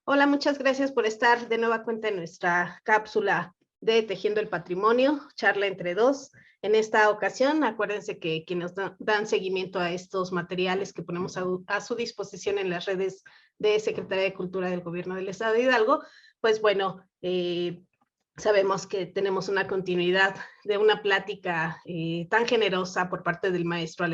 Hola, muchas gracias por estar de nueva cuenta en nuestra cápsula de Tejiendo el Patrimonio, charla entre dos. En esta ocasión, acuérdense que quienes dan seguimiento a estos materiales que ponemos a su disposición en las redes de Secretaría de Cultura del Gobierno del Estado de Hidalgo, pues bueno, sabemos que tenemos una continuidad de una plática tan generosa por parte del maestro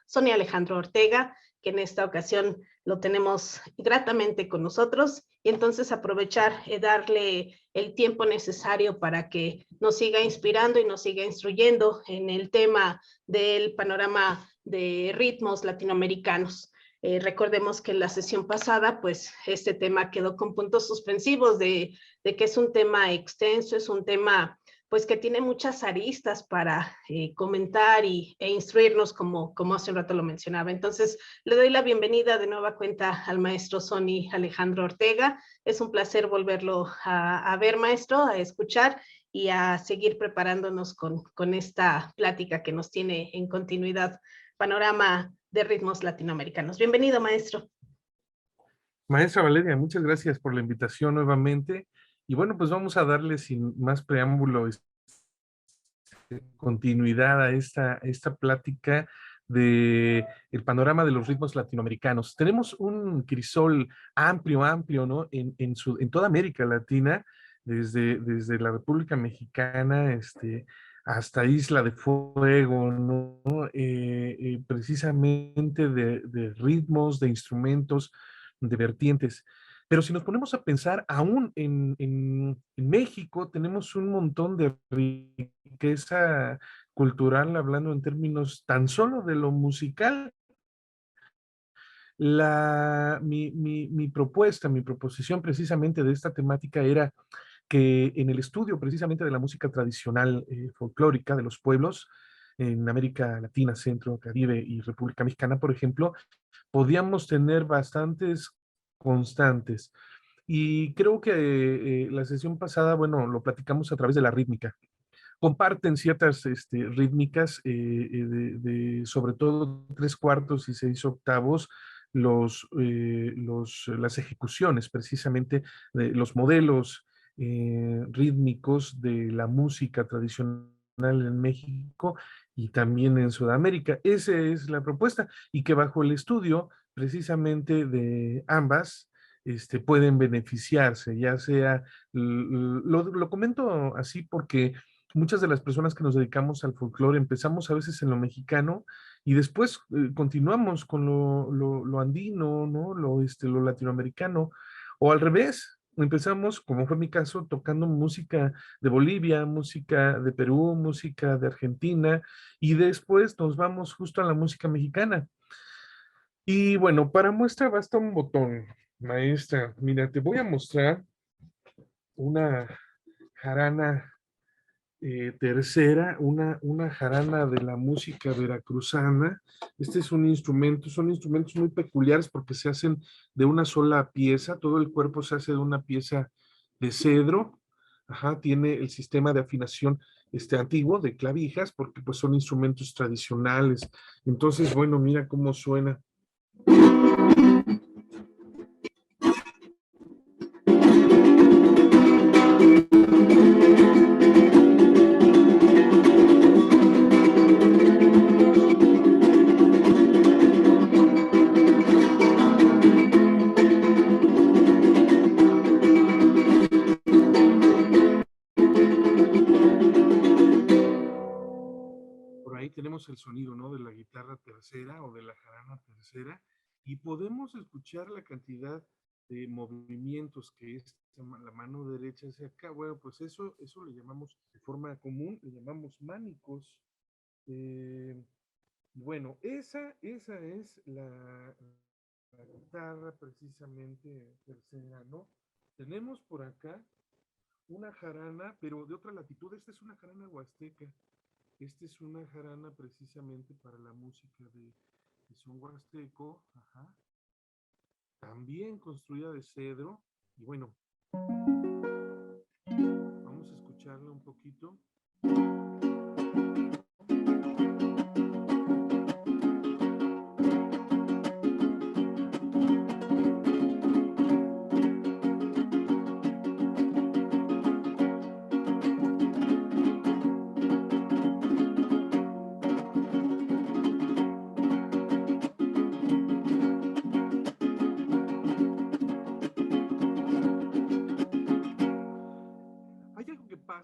Sonia Alejandro Ortega, que en esta ocasión lo tenemos gratamente con nosotros, y entonces aprovechar y darle el tiempo necesario para que nos siga inspirando y nos siga instruyendo en el tema del panorama de ritmos latinoamericanos. Recordemos que en la sesión pasada, pues este tema quedó con puntos suspensivos de que es un tema extenso, es un tema pues que tiene muchas aristas para comentar e instruirnos como hace un rato lo mencionaba. Entonces, le doy la bienvenida de nueva cuenta al maestro Sony Alejandro Ortega. Es un placer volverlo a ver, maestro, a escuchar y a seguir preparándonos con esta plática que nos tiene en continuidad, panorama de ritmos latinoamericanos. Bienvenido, maestro. Maestra Valeria, muchas gracias por la invitación nuevamente. Y bueno, pues vamos a darle sin más preámbulo continuidad a esta plática de el panorama de los ritmos latinoamericanos. Tenemos un crisol amplio, ¿no? En toda América Latina, desde la República Mexicana, hasta Isla de Fuego, ¿no? Precisamente de ritmos, de instrumentos, de vertientes. Pero si nos ponemos a pensar, aún en México tenemos un montón de riqueza cultural, hablando en términos tan solo de lo musical. Mi propuesta, mi proposición precisamente de esta temática era que en el estudio precisamente de la música tradicional folclórica de los pueblos, en América Latina, Centro, Caribe y República Mexicana, por ejemplo, podíamos tener bastantes constantes. Y creo que la sesión pasada, bueno, lo platicamos a través de la rítmica. Comparten ciertas rítmicas, sobre todo tres cuartos y seis octavos, las ejecuciones precisamente de los modelos rítmicos de la música tradicional en México y también en Sudamérica. Esa es la propuesta, y que bajo el estudio precisamente de ambas, pueden beneficiarse, ya sea, lo comento así porque muchas de las personas que nos dedicamos al folclore empezamos a veces en lo mexicano y después continuamos con lo andino, ¿no? Lo latinoamericano, o al revés. Empezamos, como fue mi caso, tocando música de Bolivia, música de Perú, música de Argentina, y después nos vamos justo a la música mexicana. Y bueno, para muestra basta un botón, maestra. Mira, te voy a mostrar una jarana tercera, una jarana de la música veracruzana. Este es un instrumento, son instrumentos muy peculiares porque se hacen de una sola pieza, todo el cuerpo se hace de una pieza de cedro. Ajá, tiene el sistema de afinación antiguo de clavijas, porque pues son instrumentos tradicionales. Entonces, bueno, mira cómo suena. Por ahí tenemos el sonido, ¿no? De la guitarra tercera o de la jarana tercera, y podemos escuchar la cantidad de movimientos que es la mano derecha hacia acá. Bueno, pues eso le llamamos de forma común, le llamamos mánicos. Eh, bueno, esa es la guitarra precisamente tercera, ¿no? Tenemos por acá una jarana, pero de otra latitud. Esta es una jarana huasteca. Esta es una jarana precisamente para la música de son huasteco, ajá. También construida de cedro. Y bueno, vamos a escucharla un poquito.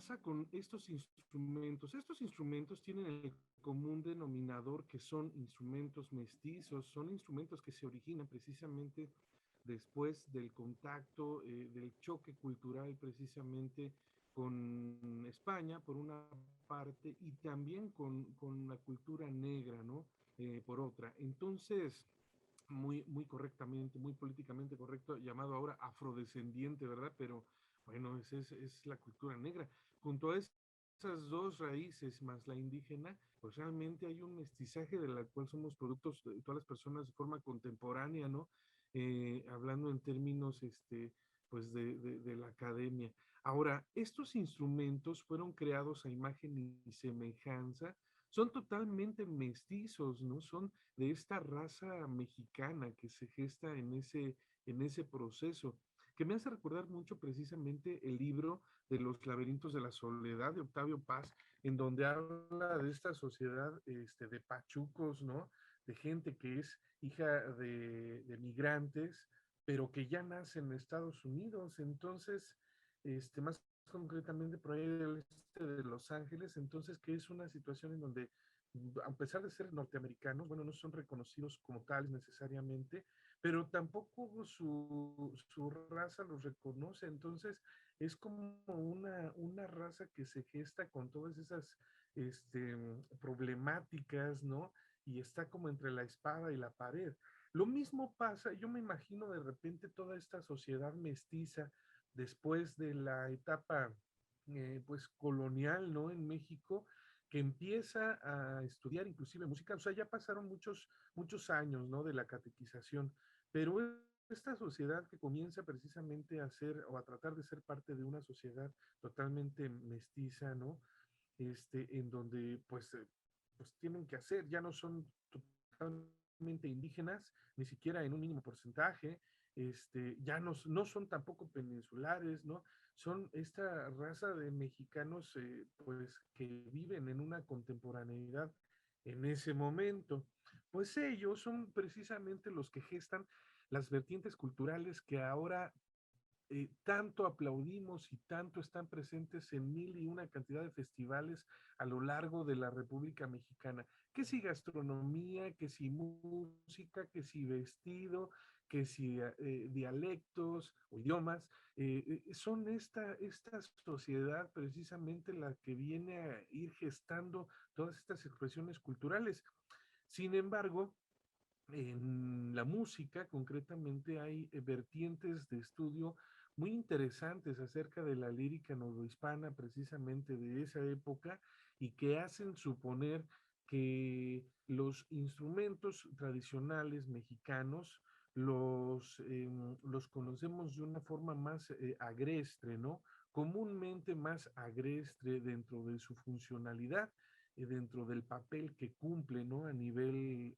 pasa con estos instrumentos? Estos instrumentos tienen el común denominador que son instrumentos mestizos, son instrumentos que se originan precisamente después del contacto, del choque cultural precisamente con España, por una parte, y también con la cultura negra, ¿no? Por otra. Entonces, muy correctamente, muy políticamente correcto, llamado ahora afrodescendiente, ¿verdad? Pero bueno, es la cultura negra. Junto a esas dos raíces más la indígena, pues realmente hay un mestizaje de la cual somos productos de todas las personas de forma contemporánea, ¿no? Hablando en términos, pues de la academia. Ahora, estos instrumentos fueron creados a imagen y semejanza, son totalmente mestizos, ¿no? Son de esta raza mexicana que se gesta en ese proceso, que me hace recordar mucho precisamente el libro de Los laberintos de la soledad de Octavio Paz, en donde habla de esta sociedad de pachucos, ¿no? De gente que es hija de migrantes, pero que ya nace en Estados Unidos. Entonces, más concretamente por ahí del este de Los Ángeles, entonces que es una situación en donde, a pesar de ser norteamericanos, bueno, no son reconocidos como tales necesariamente, pero tampoco su raza los reconoce. Entonces es como una raza que se gesta con todas esas problemáticas, ¿no? Y está como entre la espada y la pared. Lo mismo pasa, yo me imagino de repente toda esta sociedad mestiza después de la etapa pues colonial, ¿no? En México, que empieza a estudiar inclusive música, o sea, ya pasaron muchos años, ¿no? De la catequización, pero esta sociedad que comienza precisamente a ser o a tratar de ser parte de una sociedad totalmente mestiza, ¿no? En donde pues tienen que hacer, ya no son totalmente indígenas, ni siquiera en un mínimo porcentaje, ya no son tampoco peninsulares, ¿no? Son esta raza de mexicanos, pues, que viven en una contemporaneidad en ese momento. Pues ellos son precisamente los que gestan las vertientes culturales que ahora tanto aplaudimos y tanto están presentes en mil y una cantidad de festivales a lo largo de la República Mexicana. Que si gastronomía, que si música, que si vestido, que si dialectos o idiomas, son esta sociedad precisamente la que viene a ir gestando todas estas expresiones culturales. Sin embargo, en la música, concretamente, hay vertientes de estudio muy interesantes acerca de la lírica novohispana, precisamente de esa época, y que hacen suponer que los instrumentos tradicionales mexicanos los conocemos de una forma más agreste, ¿no? Comúnmente más agreste dentro de su funcionalidad, dentro del papel que cumple, ¿no? A nivel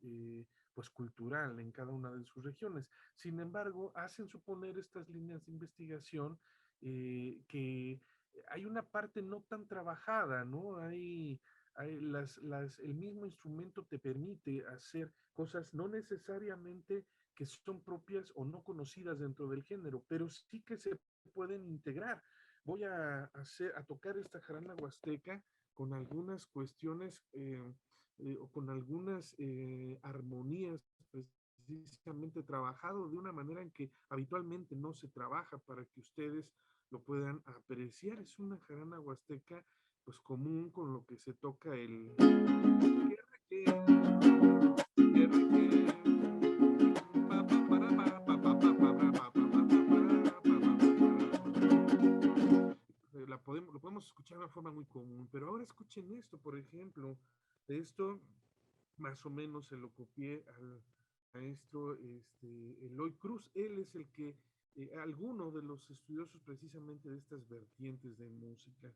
pues cultural en cada una de sus regiones. Sin embargo, hacen suponer estas líneas de investigación que hay una parte no tan trabajada, ¿no? El mismo instrumento te permite hacer cosas no necesariamente que son propias o no conocidas dentro del género, pero sí que se pueden integrar. Voy a tocar esta jarana huasteca con algunas cuestiones o con algunas armonías precisamente trabajado de una manera en que habitualmente no se trabaja para que ustedes lo puedan apreciar. Es una jarana huasteca pues común con lo que se toca el lo podemos escuchar de una forma muy común, pero ahora escuchen esto, por ejemplo, esto más o menos se lo copié al maestro Eloy Cruz. Él es el que, alguno de los estudiosos precisamente de estas vertientes de música.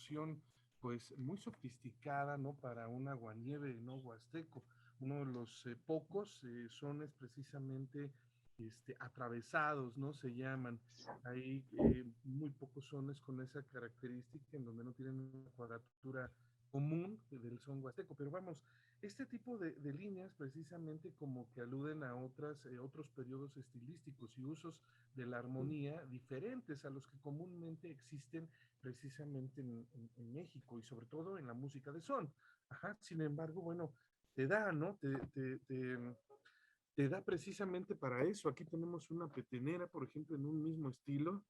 percusión pues muy sofisticada, ¿no? Para un aguanieve, ¿no? Huasteco. Uno de los pocos sones precisamente atravesados, ¿no? Se llaman. Hay muy pocos sones con esa característica en donde no tienen una cuadratura común del son huasteco, pero vamos, este tipo de líneas precisamente como que aluden a otros periodos estilísticos y usos de la armonía diferentes a los que comúnmente existen precisamente en México y sobre todo en la música de son. Ajá, sin embargo, bueno, te da, ¿no? Te da precisamente para eso. Aquí tenemos una petenera, por ejemplo, en un mismo estilo.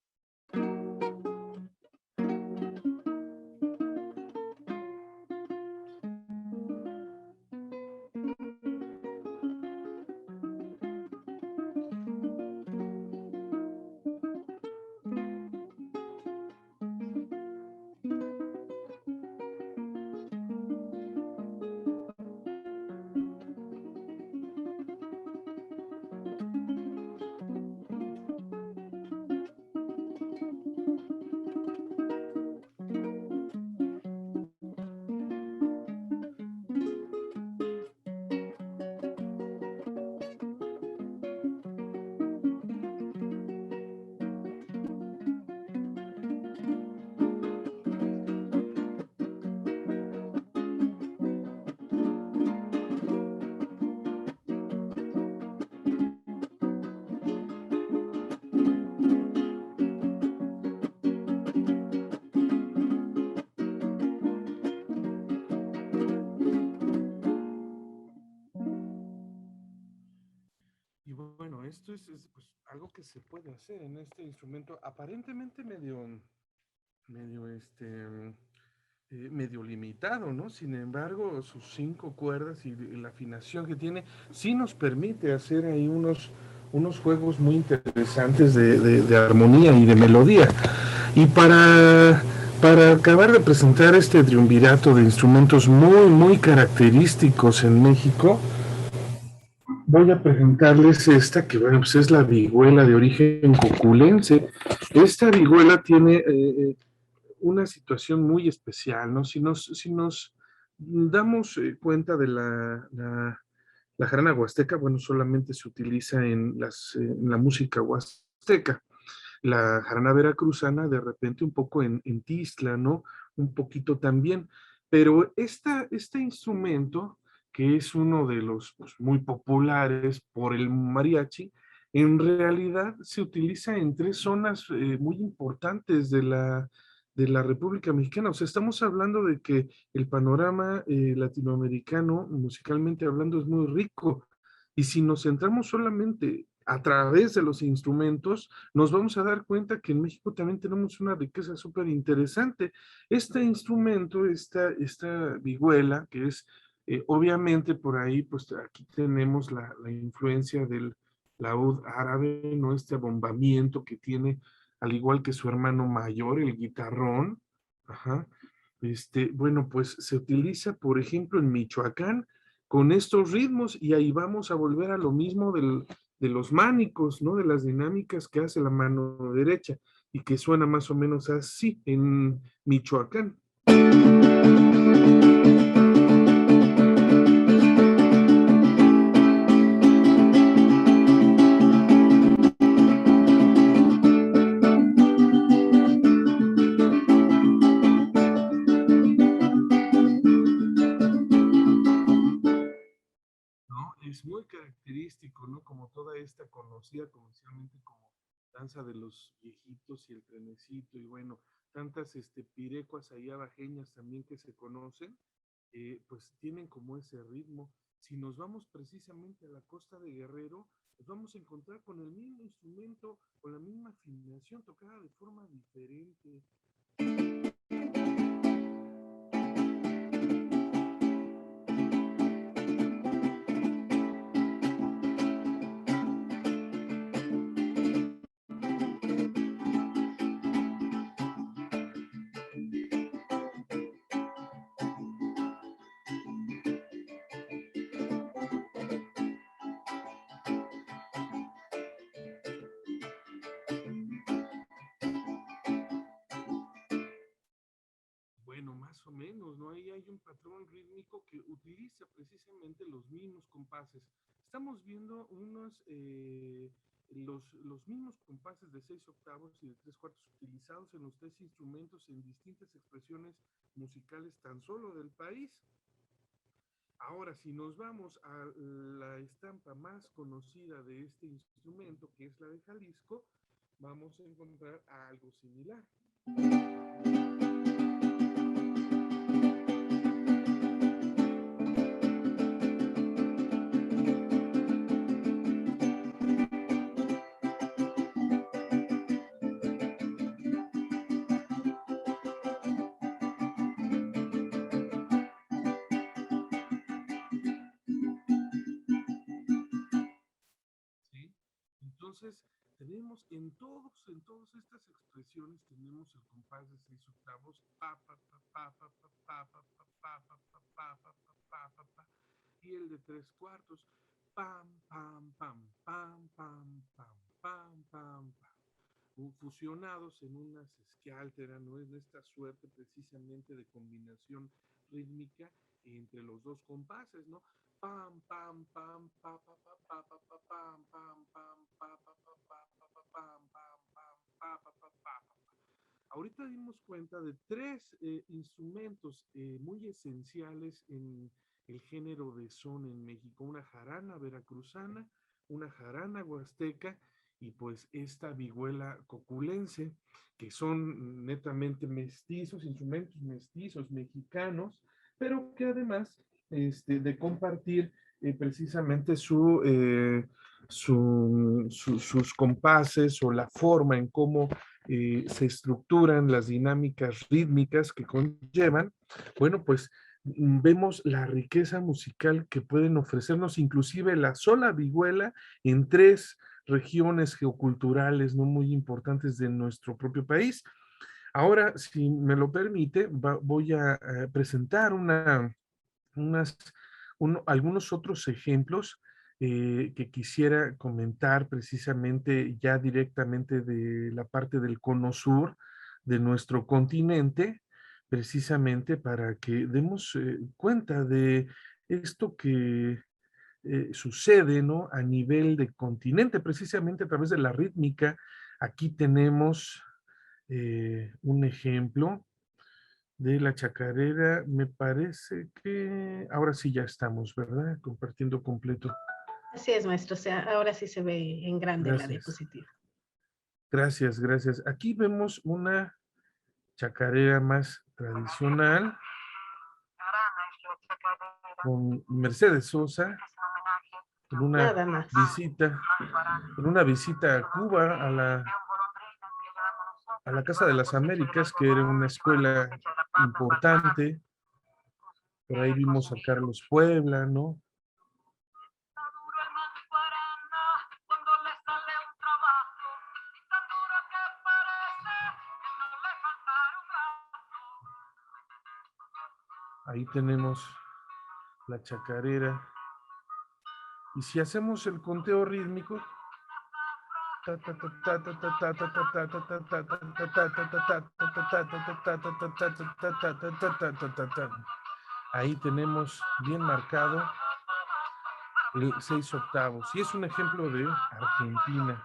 Y bueno, esto es pues, algo que se puede hacer en este instrumento aparentemente medio, medio limitado, ¿no? Sin embargo, sus 5 cuerdas y la afinación que tiene sí nos permite hacer ahí unos juegos muy interesantes de armonía y de melodía. Y para acabar de presentar este triunvirato de instrumentos muy, muy característicos en México, voy a presentarles esta, que bueno, pues es la vihuela de origen coculense. Esta vihuela tiene una situación muy especial, ¿no? Si nos damos cuenta de la jarana huasteca, bueno, solamente se utiliza en la música huasteca. La jarana veracruzana, de repente un poco en Tizla, ¿no? Un poquito también. Pero este instrumento, que es uno de los pues, muy populares por el mariachi, en realidad se utiliza en 3 zonas muy importantes de la República Mexicana. O sea, estamos hablando de que el panorama latinoamericano, musicalmente hablando, es muy rico. Y si nos centramos solamente a través de los instrumentos, nos vamos a dar cuenta que en México también tenemos una riqueza súper interesante. Este instrumento, esta vihuela, que es obviamente por ahí, pues aquí tenemos la influencia del laúd árabe, ¿no? Este abombamiento que tiene, al igual que su hermano mayor, el guitarrón. Ajá. Bueno, pues se utiliza, por ejemplo, en Michoacán con estos ritmos y ahí vamos a volver a lo mismo de los mánicos, ¿no? De las dinámicas que hace la mano derecha y que suena más o menos así en Michoacán. ¿No? Es muy característico, ¿no? Como toda esta conocida comercialmente como danza de los viejitos y el trenecito y bueno, tantas pirecuas ahí abajeñas también que se conocen, pues tienen como ese ritmo. Si nos vamos precisamente a la costa de Guerrero, nos vamos a encontrar con el mismo instrumento, con la misma afinación tocada de forma diferente. ahí hay un patrón rítmico que utiliza precisamente los mismos compases. Estamos viendo los mismos compases de 6/8 y de 3/4 utilizados en los tres instrumentos en distintas expresiones musicales tan solo del país. Ahora, si nos vamos a la estampa más conocida de este instrumento, que es la de Jalisco, vamos a encontrar algo similar. Entonces, tenemos en todas estas expresiones, tenemos el compás de 6/8, pa, pa, pa, pa, pa, pa, pa, pa, pa, pa, pa, pa, pa, pa, pa, pa, pa, y el de 3/4, pam, pam, pam, pam, pam, pam, pam, pam, pam, fusionados en una sesquialtera, ¿no? En esta suerte precisamente de combinación rítmica entre los dos compases, ¿no? Pam, pam, pam, pa, pa, pa, pa, pa, pa, pam, pam, pam, pa, pa, pa, pa, pa, pa, pam, pam, pam, pa, pa, pa, pa. Ahorita dimos cuenta de tres instrumentos muy esenciales en el género de son en México: una jarana veracruzana, una jarana huasteca y pues esta vihuela coculense, que son netamente mestizos, instrumentos mestizos mexicanos, pero que además de compartir precisamente sus compases o la forma en cómo se estructuran las dinámicas rítmicas que conllevan, bueno, pues vemos la riqueza musical que pueden ofrecernos inclusive la sola vihuela en tres regiones geoculturales no muy importantes de nuestro propio país. Ahora, si me lo permite, voy a presentar algunos otros ejemplos que quisiera comentar precisamente ya directamente de la parte del cono sur de nuestro continente, precisamente para que demos cuenta de esto que sucede, ¿no? A nivel de continente, precisamente a través de la rítmica. Aquí tenemos un ejemplo de la chacarera. Me parece que ahora sí ya estamos, ¿verdad? Compartiendo completo. Así es, maestro. O sea, ahora sí se ve en grande la Gracias. diapositiva. Gracias, gracias. Aquí vemos una chacarera más tradicional con Mercedes Sosa en Nada más. una visita a Cuba, a la Casa de las Américas, que era una escuela importante. Por ahí vimos a Carlos Puebla, ¿no? Ahí tenemos la chacarera. Y si hacemos el conteo rítmico, ahí tenemos bien marcado el 6/8. Y es un ejemplo de Argentina.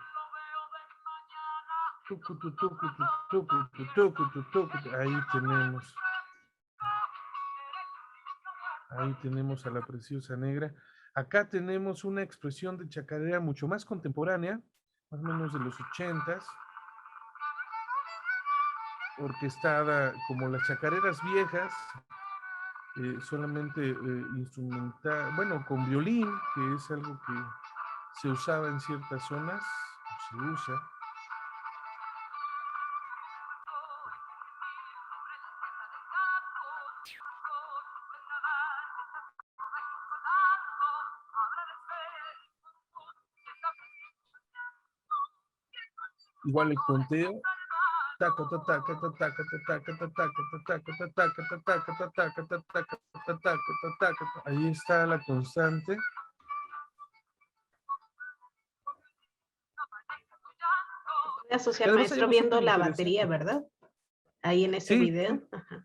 Ahí tenemos a la Preciosa Negra. Acá tenemos una expresión de chacarera mucho más contemporánea, más o menos de los 80s, orquestada como las chacareras viejas, solamente instrumental, bueno, con violín, que es algo que se usaba en ciertas zonas, o se usa. Igual el conteo. Ahí está la constante. Puede asociar, maestro, viendo la batería, ¿verdad? Ahí en ese video. Ajá.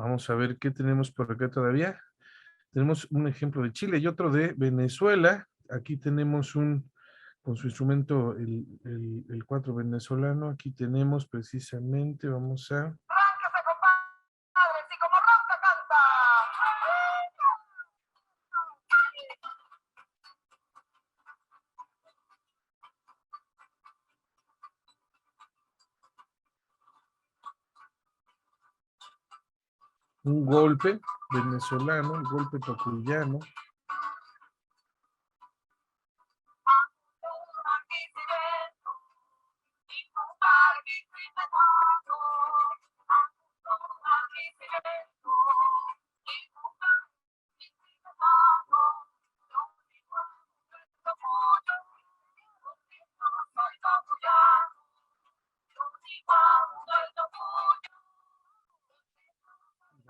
Vamos a ver qué tenemos por acá todavía. Tenemos un ejemplo de Chile y otro de Venezuela. Aquí tenemos con su instrumento, el cuatro venezolano. Aquí tenemos precisamente, vamos a... un golpe venezolano, el golpe tocuyano.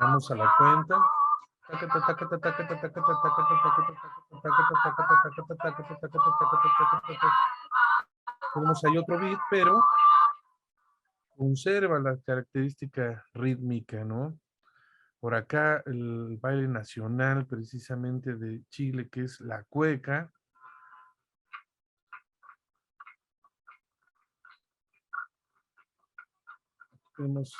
Vamos a la cuenta. Tenemos ahí otro beat, pero conserva la característica rítmica, ¿no? Por acá el baile nacional precisamente de Chile, que es la cueca. Tenemos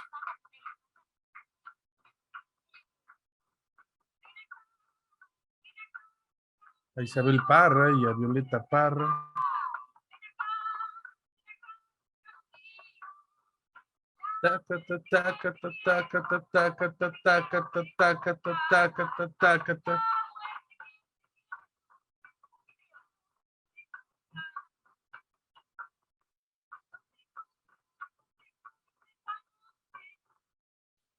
a Isabel Parra y a Violeta Parra.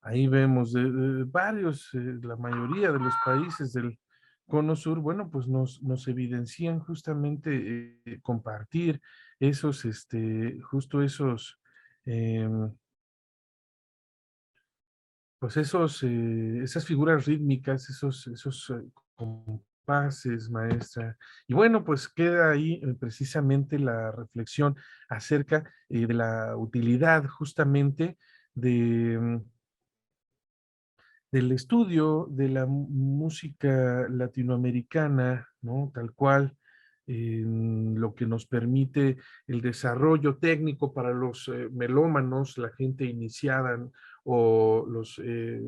Ahí vemos de varios, la mayoría de los países del Cono Sur, bueno, pues nos evidencian justamente compartir esos, justo esos, pues esas figuras rítmicas, esos compases, maestra. Y bueno, pues queda ahí precisamente la reflexión acerca de la utilidad justamente de del estudio de la música latinoamericana, ¿no? Tal cual, lo que nos permite el desarrollo técnico para los melómanos, la gente iniciada o los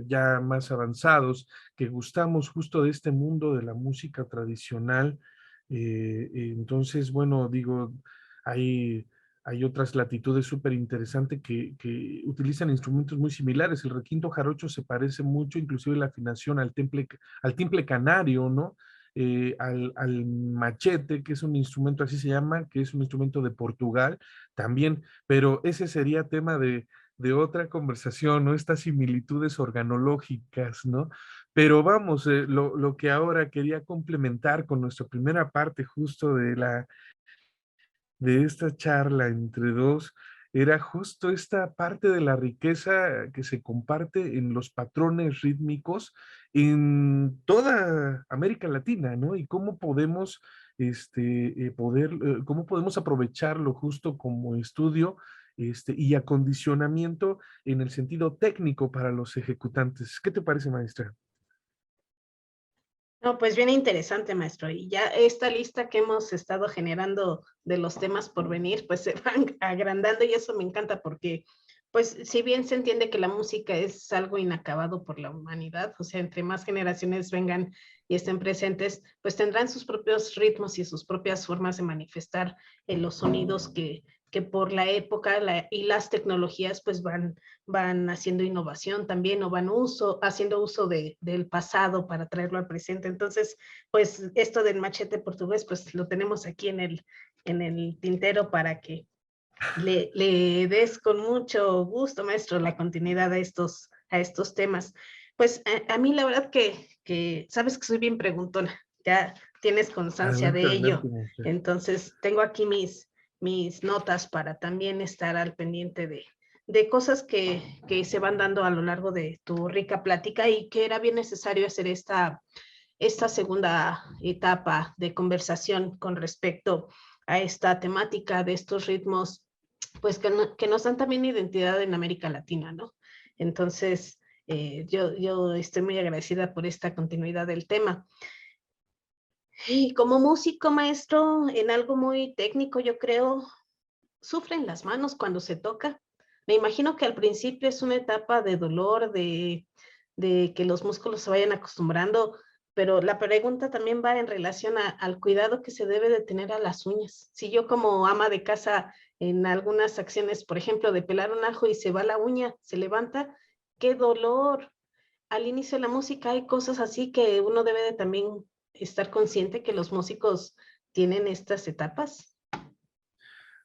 ya más avanzados, que gustamos justo de este mundo de la música tradicional. Entonces, bueno, digo, hay hay otras latitudes súper interesantes que utilizan instrumentos muy similares. El requinto jarocho se parece mucho, inclusive la afinación al timple canario, ¿no? Al machete, que es un instrumento, así se llama, que es un instrumento de Portugal también, pero ese sería tema de otra conversación, ¿no? Estas similitudes organológicas, ¿no? Pero vamos, lo que ahora quería complementar con nuestra primera parte justo de esta charla entre dos era justo esta parte de la riqueza que se comparte en los patrones rítmicos en toda América Latina, ¿no? Y cómo podemos, cómo podemos aprovecharlo justo como estudio, y acondicionamiento en el sentido técnico para los ejecutantes. ¿Qué te parece, maestra? No, pues bien interesante, maestro. Y ya esta lista que hemos estado generando de los temas por venir, pues se van agrandando y eso me encanta porque, pues, si bien se entiende que la música es algo inacabado por la humanidad, o sea, entre más generaciones vengan y estén presentes, pues tendrán sus propios ritmos y sus propias formas de manifestar en los sonidos que por la época y las tecnologías pues van haciendo innovación también o haciendo uso del pasado para traerlo al presente. Entonces, pues esto del machete portugués, pues lo tenemos aquí en el tintero para que le des con mucho gusto, maestro, la continuidad a estos temas. Pues a mí la verdad que sabes que soy bien preguntona, ya tienes constancia Adelante, de adelante, ello. maestra. Entonces, tengo aquí mis notas para también estar al pendiente de cosas que se van dando a lo largo de tu rica plática y que era bien necesario hacer esta segunda etapa de conversación con respecto a esta temática de estos ritmos, pues que nos dan también identidad en América Latina, ¿no? Entonces, Yo estoy muy agradecida por esta continuidad del tema. Y como músico, maestro, en algo muy técnico, yo creo, sufren las manos cuando se toca. Me imagino que al principio es una etapa de dolor, de que los músculos se vayan acostumbrando, pero la pregunta también va en relación al cuidado que se debe de tener a las uñas. Si yo como ama de casa en algunas acciones, por ejemplo, de pelar un ajo y se va la uña, se levanta, qué dolor. Al inicio de la música hay cosas así que uno debe de también estar consciente que los músicos tienen estas etapas.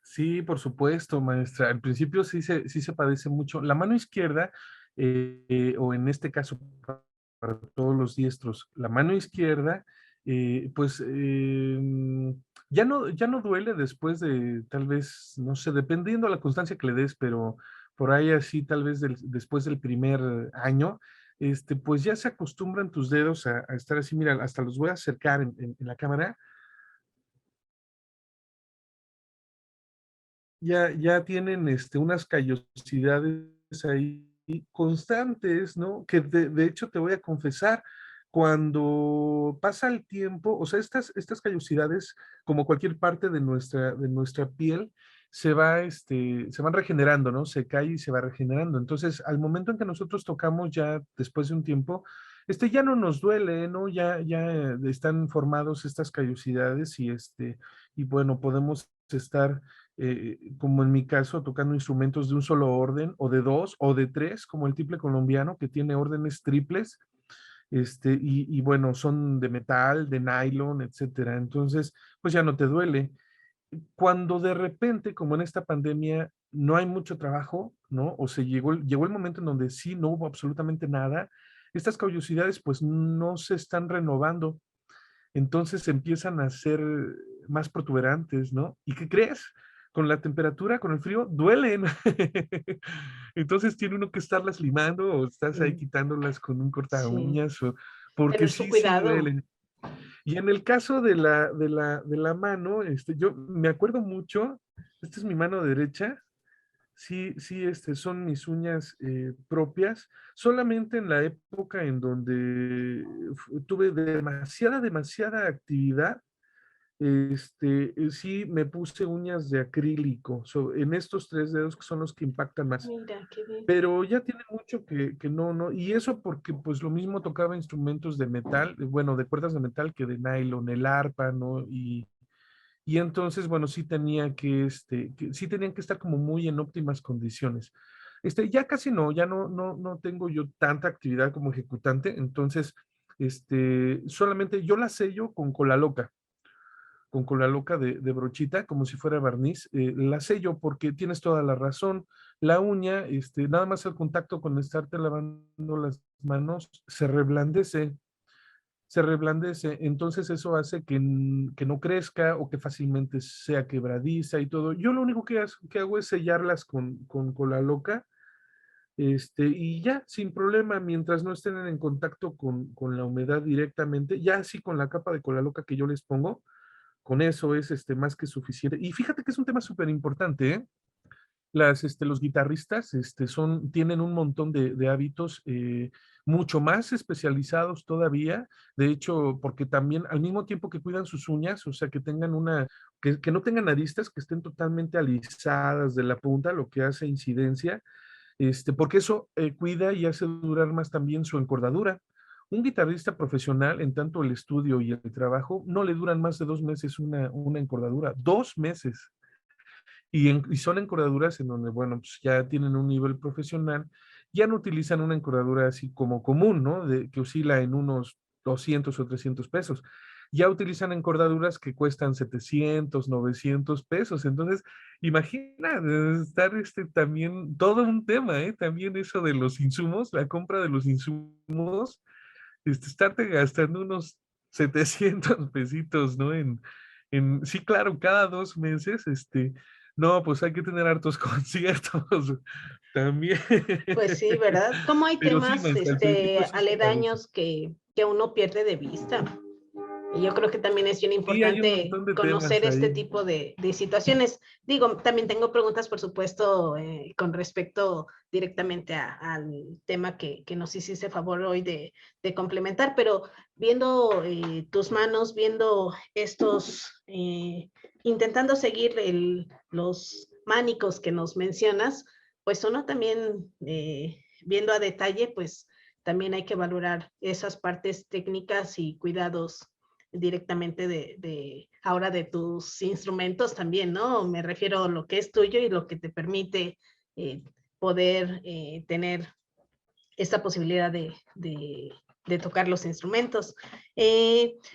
Sí, por supuesto, maestra. Al principio sí se padece mucho. La mano izquierda, o en este caso para todos los diestros, la mano izquierda, pues ya no duele después de tal vez, no sé, dependiendo de la constancia que le des, pero por ahí así tal vez después del primer año, pues ya se acostumbran tus dedos a estar así. Mira, hasta los voy a acercar en la cámara. Ya tienen unas callosidades ahí constantes, ¿no? Que de hecho te voy a confesar, cuando pasa el tiempo, o sea, estas callosidades, como cualquier parte de nuestra piel, se van regenerando, ¿no? Se cae y se va regenerando. Entonces, al momento en que nosotros tocamos ya después de un tiempo, ya no nos duele, ¿no? Ya están formados estas callosidades y bueno, podemos estar como en mi caso, tocando instrumentos de un solo orden, o de dos, o de tres, como el tiple colombiano, que tiene órdenes triples, y bueno, son de metal, de nylon, etcétera. Entonces, pues ya no te duele. Cuando de repente, como en esta pandemia, no hay mucho trabajo, ¿no? O se llegó el momento en donde sí no hubo absolutamente nada, estas callosidades pues no se están renovando, entonces empiezan a ser más protuberantes, ¿no? ¿Y qué crees? Con la temperatura, con el frío, duelen. Entonces tiene uno que estarlas limando o estás ahí Mm, quitándolas con un corta sí, uñas, porque tener su sí cuidado. duelen. Y en el caso de la mano, yo me acuerdo mucho, esta es mi mano derecha, sí, son mis uñas propias, solamente en la época en donde tuve demasiada actividad, sí me puse uñas de acrílico, en estos tres dedos que son los que impactan más, Mira, qué bien. pero ya tiene mucho que no, y eso porque pues lo mismo tocaba instrumentos de metal, bueno, de cuerdas de metal que de nylon, el arpa, ¿no? Y entonces, bueno, sí tenían que estar como muy en óptimas condiciones. Ya casi no, no tengo yo tanta actividad como ejecutante, entonces, solamente yo la sello con cola loca de brochita, como si fuera barniz, la sello porque tienes toda la razón. La uña, nada más el contacto con estarte lavando las manos, se reblandece, entonces eso hace que no crezca o que fácilmente sea quebradiza y todo. Yo lo único que hago es sellarlas con cola loca, y ya, sin problema, mientras no estén en contacto con la humedad directamente, ya así con la capa de cola loca que yo les pongo, con eso es más que suficiente. Y fíjate que es un tema súper importante, ¿eh? Los guitarristas tienen un montón de hábitos mucho más especializados todavía, de hecho, porque también al mismo tiempo que cuidan sus uñas, o sea, que no tengan aristas, que estén totalmente alisadas de la punta, lo que hace incidencia, porque eso cuida y hace durar más también su encordadura. Un guitarrista profesional, en tanto el estudio y el trabajo, no le duran más de 2 meses una encordadura, 2 meses. Y son encordaduras en donde, bueno, pues ya tienen un nivel profesional, ya no utilizan una encordadura así como común, ¿no? Que oscila en unos 200 o 300 pesos. Ya utilizan encordaduras que cuestan 700, 900 pesos. Entonces, imagina, estar también todo un tema, ¿eh? También eso de los insumos, la compra de los insumos, estarte gastando unos 700 pesitos, ¿no? Sí, claro, cada 2 meses, no, pues hay que tener hartos conciertos también. Pues sí, ¿verdad? Como hay Pero sí, temas maestra, al principio sí se padece. aledaños que uno pierde de vista. Y yo creo que también es bien Sí, hay un importante montón de conocer temas este ahí. tipo de situaciones. Digo, también tengo preguntas, por supuesto, con respecto directamente al tema que nos hiciste favor hoy de complementar, pero viendo tus manos, viendo estos, intentando seguir los mánicos que nos mencionas, pues uno también, viendo a detalle, pues también hay que valorar esas partes técnicas y cuidados directamente ahora de tus instrumentos también, ¿no? Me refiero a lo que es tuyo y lo que te permite eh, poder tener esta posibilidad de tocar los instrumentos.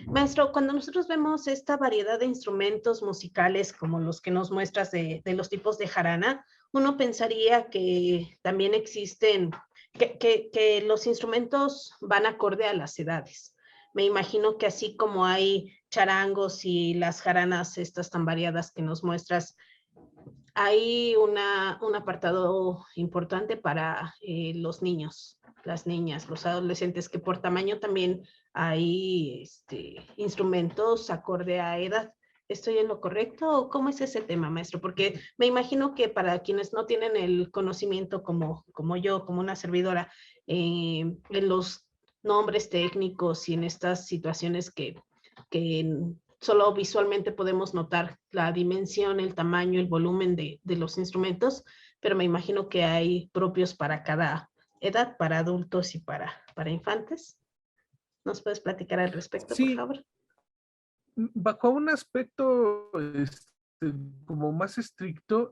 Maestro, cuando nosotros vemos esta variedad de instrumentos musicales como los que nos muestras de los tipos de jarana, uno pensaría que también existen, que los instrumentos van acorde a las edades. Me imagino que así como hay charangos y las jaranas estas tan variadas que nos muestras, hay un apartado importante para los niños, las niñas, los adolescentes, que por tamaño también hay instrumentos acorde a edad. ¿Estoy en lo correcto o cómo es ese tema, maestro? Porque me imagino que para quienes no tienen el conocimiento como yo, como una servidora, en los nombres técnicos y en estas situaciones que solo visualmente podemos notar la dimensión, el tamaño, el volumen de los instrumentos, pero me imagino que hay propios para cada edad, para adultos y para infantes. ¿Nos puedes platicar al respecto, por Sí, favor? bajo un aspecto como más estricto,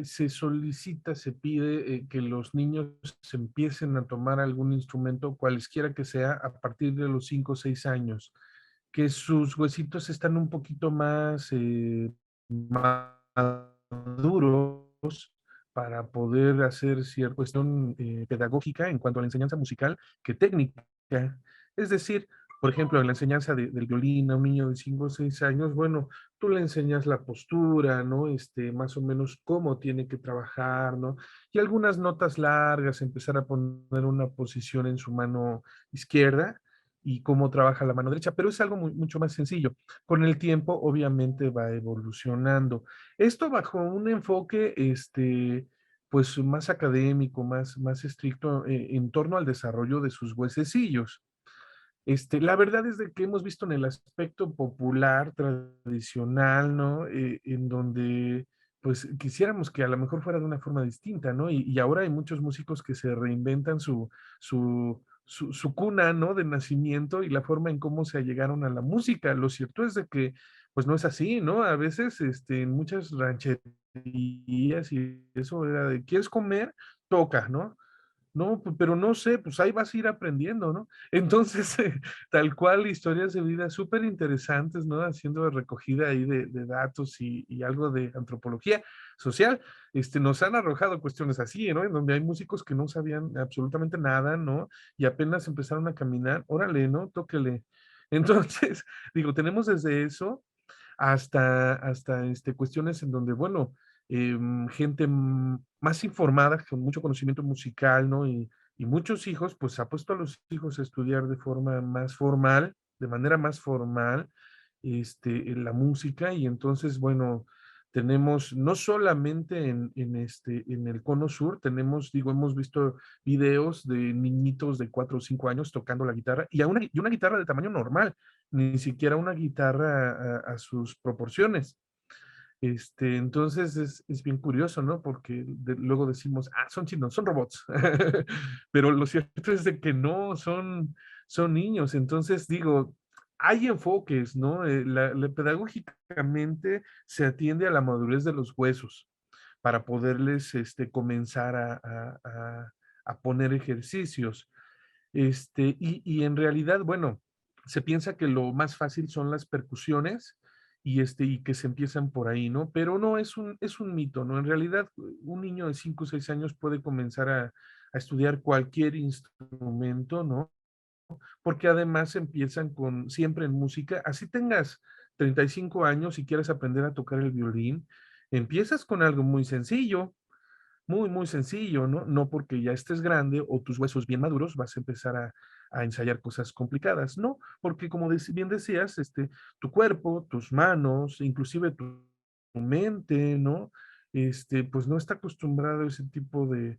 se solicita, se pide que los niños se empiecen a tomar algún instrumento, cualesquiera que sea, a partir de los 5 o 6 años, que sus huesitos están un poquito más maduros para poder hacer cierta cuestión pedagógica en cuanto a la enseñanza musical que técnica. Es decir, por ejemplo, en la enseñanza del violín a un niño de 5 o 6 años, bueno, tú le enseñas la postura, ¿no? Más o menos cómo tiene que trabajar, ¿no? Y algunas notas largas, empezar a poner una posición en su mano izquierda y cómo trabaja la mano derecha, pero es algo mucho más sencillo. Con el tiempo, obviamente, va evolucionando. Esto bajo un enfoque, pues más académico, más estricto en torno al desarrollo de sus huesecillos. La verdad es de que hemos visto en el aspecto popular, tradicional, ¿no? En donde, pues, quisiéramos que a lo mejor fuera de una forma distinta, ¿no? Y ahora hay muchos músicos que se reinventan su cuna, ¿no? De nacimiento y la forma en cómo se llegaron a la música. Lo cierto es de que, pues, no es así, ¿no? A veces, en muchas rancherías y eso era de, ¿quieres comer? Toca, ¿no? No, pero no sé, pues ahí vas a ir aprendiendo, ¿no? Entonces, tal cual, historias de vida súper interesantes, ¿no? Haciendo recogida ahí de datos y algo de antropología social. Nos han arrojado cuestiones así, ¿no? En donde hay músicos que no sabían absolutamente nada, ¿no? Y apenas empezaron a caminar, órale, ¿no? Tóquele. Entonces, digo, tenemos desde eso hasta cuestiones en donde, bueno, gente más informada, con mucho conocimiento musical, ¿no? Y muchos hijos, pues ha puesto a los hijos a estudiar de forma más formal, de manera más formal, en la música, y entonces, bueno, tenemos no solamente en el Cono Sur, tenemos, digo, hemos visto videos de niñitos de 4 o 5 años tocando la guitarra y una guitarra de tamaño normal, ni siquiera una guitarra a sus proporciones. Entonces es bien curioso, ¿no? Porque luego decimos, ah, son chinos, son robots. Pero lo cierto es de que no, son niños. Entonces digo, hay enfoques, ¿no? Pedagógicamente se atiende a la madurez de los huesos para poderles comenzar a poner ejercicios. Y en realidad, bueno, se piensa que lo más fácil son las percusiones y que se empiezan por ahí, ¿no? Pero no, es un mito, ¿no? En realidad, un niño de 5 o 6 años puede comenzar a estudiar cualquier instrumento, ¿no? Porque además empiezan siempre en música, así tengas 35 años y quieres aprender a tocar el violín, empiezas con algo muy sencillo, muy, muy sencillo, ¿no? No porque ya estés grande o tus huesos bien maduros vas a empezar a ensayar cosas complicadas, no, porque como bien decías, tu cuerpo, tus manos, inclusive tu mente, ¿no? Pues no está acostumbrado a ese tipo de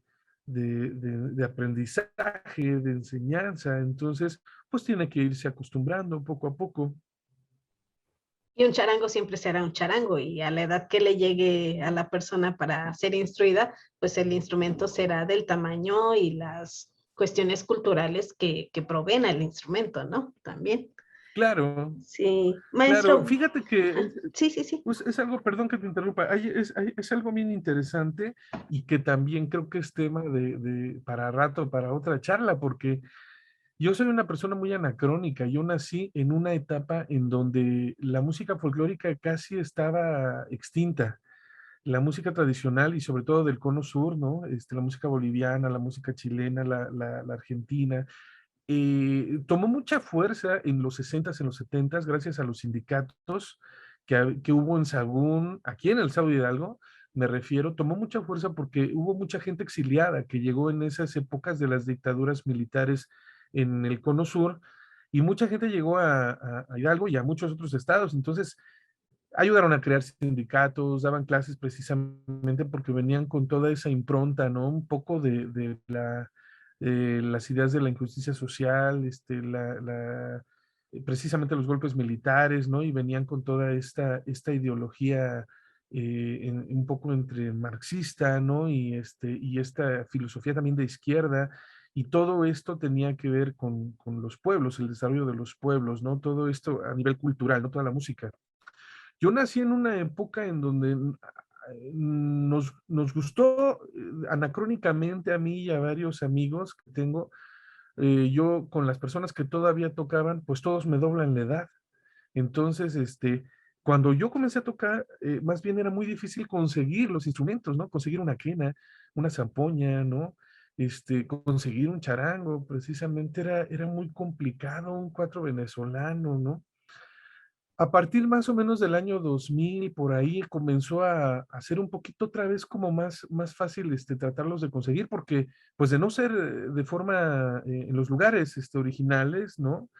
aprendizaje, de enseñanza, entonces, pues tiene que irse acostumbrando poco a poco. Y un charango siempre será un charango y a la edad que le llegue a la persona para ser instruida, pues el instrumento será del tamaño y las cuestiones culturales que proveen al instrumento, ¿no? También. Claro, Sí, claro, maestro. fíjate que Sí, sí, sí. pues es algo, perdón que te interrumpa, es algo bien interesante y que también creo que es tema para rato, para otra charla, porque yo soy una persona muy anacrónica. Yo nací en una etapa en donde la música folclórica casi estaba extinta. La música tradicional y sobre todo del cono sur, ¿no? La música boliviana, la música chilena, la argentina, tomó mucha fuerza en los 60s, en los 70s, gracias a los sindicatos que hubo en Sagún, aquí en el Estado de Hidalgo, me refiero, tomó mucha fuerza porque hubo mucha gente exiliada que llegó en esas épocas de las dictaduras militares en el Cono Sur, y mucha gente llegó a Hidalgo y a muchos otros estados. Entonces, ayudaron a crear sindicatos, daban clases precisamente porque venían con toda esa impronta, ¿no? Un poco de las ideas de la injusticia social, precisamente los golpes militares, ¿no? Y venían con toda esta ideología un poco entre marxista, ¿no? Y esta filosofía también de izquierda. Y todo esto tenía que ver con los pueblos, el desarrollo de los pueblos, ¿no? Todo esto a nivel cultural, ¿no? Toda la música. Yo nací en una época en donde nos gustó anacrónicamente a mí y a varios amigos que tengo, yo con las personas que todavía tocaban, pues todos me doblan la edad. Entonces, cuando yo comencé a tocar, más bien era muy difícil conseguir los instrumentos, ¿no? Conseguir una quena, una zampoña, ¿no? Conseguir un charango, precisamente era muy complicado, un cuatro venezolano, ¿no? A partir más o menos del año 2000, por ahí comenzó a ser un poquito otra vez como más fácil tratarlos de conseguir, porque pues de no ser de forma en los lugares originales, ¿no?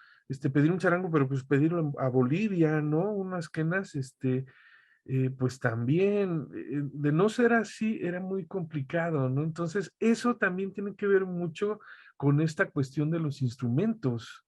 Pedir un charango, pero pues pedirlo a Bolivia, ¿no? Unas quenas, pues también, de no ser así, era muy complicado, ¿no? Entonces, eso también tiene que ver mucho con esta cuestión de los instrumentos.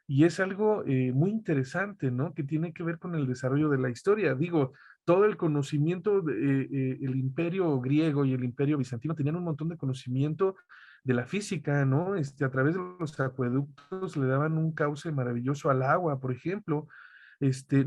Y es algo muy interesante, ¿no? Que tiene que ver con el desarrollo de la historia. Digo, todo el conocimiento, el imperio griego y el imperio bizantino tenían un montón de conocimiento de la física, ¿no? A través de los acueductos le daban un cauce maravilloso al agua, por ejemplo.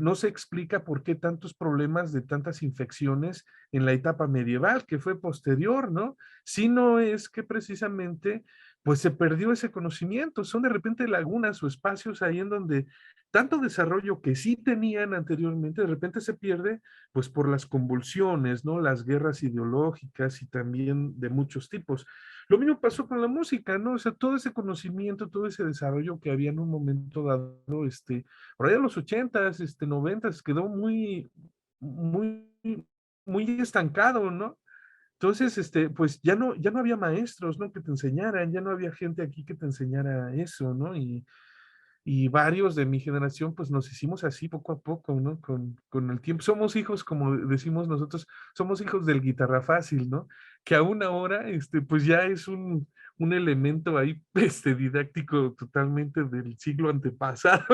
No se explica por qué tantos problemas de tantas infecciones en la etapa medieval, que fue posterior, ¿no? Si no es que precisamente pues se perdió ese conocimiento. Son de repente lagunas o espacios ahí en donde tanto desarrollo que sí tenían anteriormente, de repente se pierde, pues por las convulsiones, ¿no? Las guerras ideológicas y también de muchos tipos. Lo mismo pasó con la música, ¿no? O sea, todo ese conocimiento, todo ese desarrollo que había en un momento dado, por ahí de los 80s, 90s, quedó muy, muy estancado, ¿no? Entonces, pues ya no había maestros, ¿no? Que te enseñaran, ya no había gente aquí que te enseñara eso, ¿no? Y varios de mi generación, pues nos hicimos así poco a poco, ¿no? Con el tiempo. Somos hijos, como decimos nosotros, somos hijos del guitarra fácil, ¿no? Que aún ahora, pues ya es un elemento ahí, didáctico totalmente del siglo antepasado.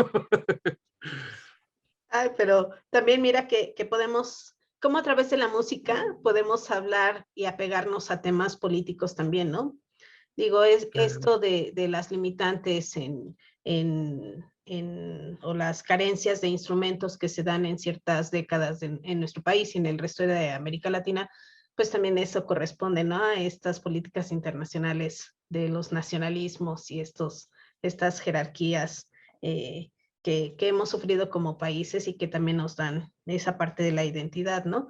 Ay, pero también mira que podemos, como a través de la música, podemos hablar y apegarnos a temas políticos también, ¿no? Digo, es Claro, esto de las limitantes o las carencias de instrumentos que se dan en ciertas décadas en nuestro país y en el resto de América Latina, pues también eso corresponde, ¿no? A estas políticas internacionales de los nacionalismos y estas jerarquías eh, que hemos sufrido como países y que también nos dan esa parte de la identidad, ¿no?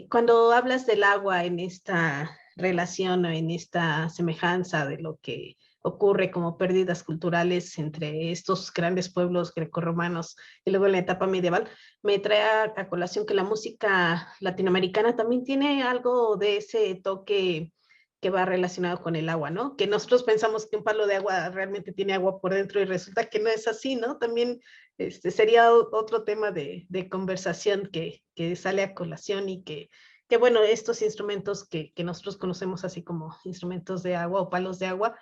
Cuando hablas del agua en esta relación o en esta semejanza de lo que ocurre como pérdidas culturales entre estos grandes pueblos grecorromanos y luego en la etapa medieval, me trae a colación que la música latinoamericana también tiene algo de ese toque que va relacionado con el agua, ¿no? Que nosotros pensamos que un palo de agua realmente tiene agua por dentro y resulta que no es así, ¿no? También sería otro tema de conversación que sale a colación y que bueno, estos instrumentos que nosotros conocemos así como instrumentos de agua o palos de agua,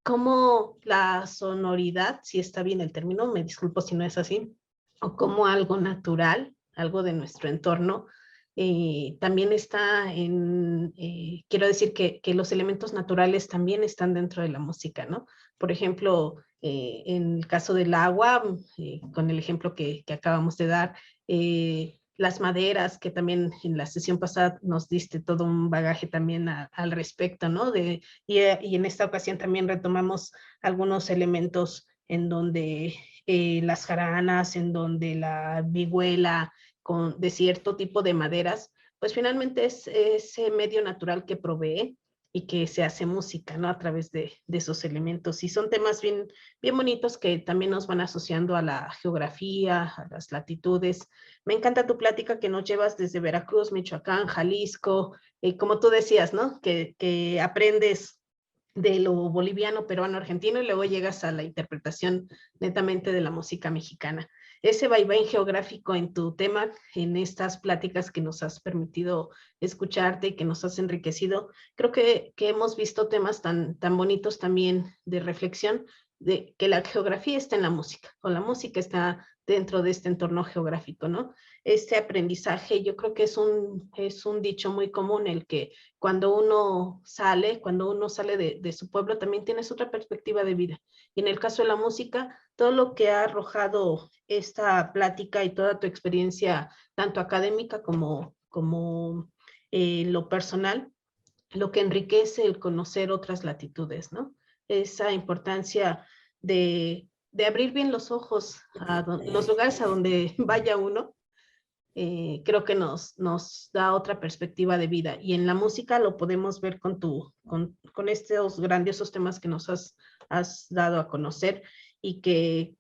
como la sonoridad, si está bien el término, me disculpo si no es así, o como algo natural, algo de nuestro entorno, también está quiero decir que los elementos naturales también están dentro de la música, ¿no? Por ejemplo, en el caso del agua, con el ejemplo que acabamos de dar, las maderas, que también en la sesión pasada nos diste todo un bagaje también al respecto, ¿no? Y en esta ocasión también retomamos algunos elementos en donde las jaranas, en donde la vihuela, de cierto tipo de maderas, pues finalmente es ese medio natural que provee y que se hace música, ¿no? A través de esos elementos. Y son temas bien bonitos que también nos van asociando a la geografía, a las latitudes. Me encanta tu plática que nos llevas desde Veracruz, Michoacán, Jalisco, como tú decías, ¿no? Que aprendes de lo boliviano, peruano, argentino y luego llegas a la interpretación netamente de la música mexicana. Ese vaivén geográfico en tu tema, en estas pláticas que nos has permitido escucharte y que nos has enriquecido, creo que hemos visto temas tan bonitos también de reflexión, de que la geografía está en la música, o la música está dentro de este entorno geográfico, ¿no? Este aprendizaje, yo creo que es un dicho muy común, el que cuando uno sale de su pueblo, también tienes otra perspectiva de vida. Y en el caso de la música, todo lo que ha arrojado esta plática y toda tu experiencia, tanto académica como lo personal, lo que enriquece el conocer otras latitudes, ¿no? Esa importancia de abrir bien los ojos a los lugares a donde vaya uno, creo que nos da otra perspectiva de vida. Y en la música lo podemos ver con estos grandiosos temas que nos has dado a conocer, y que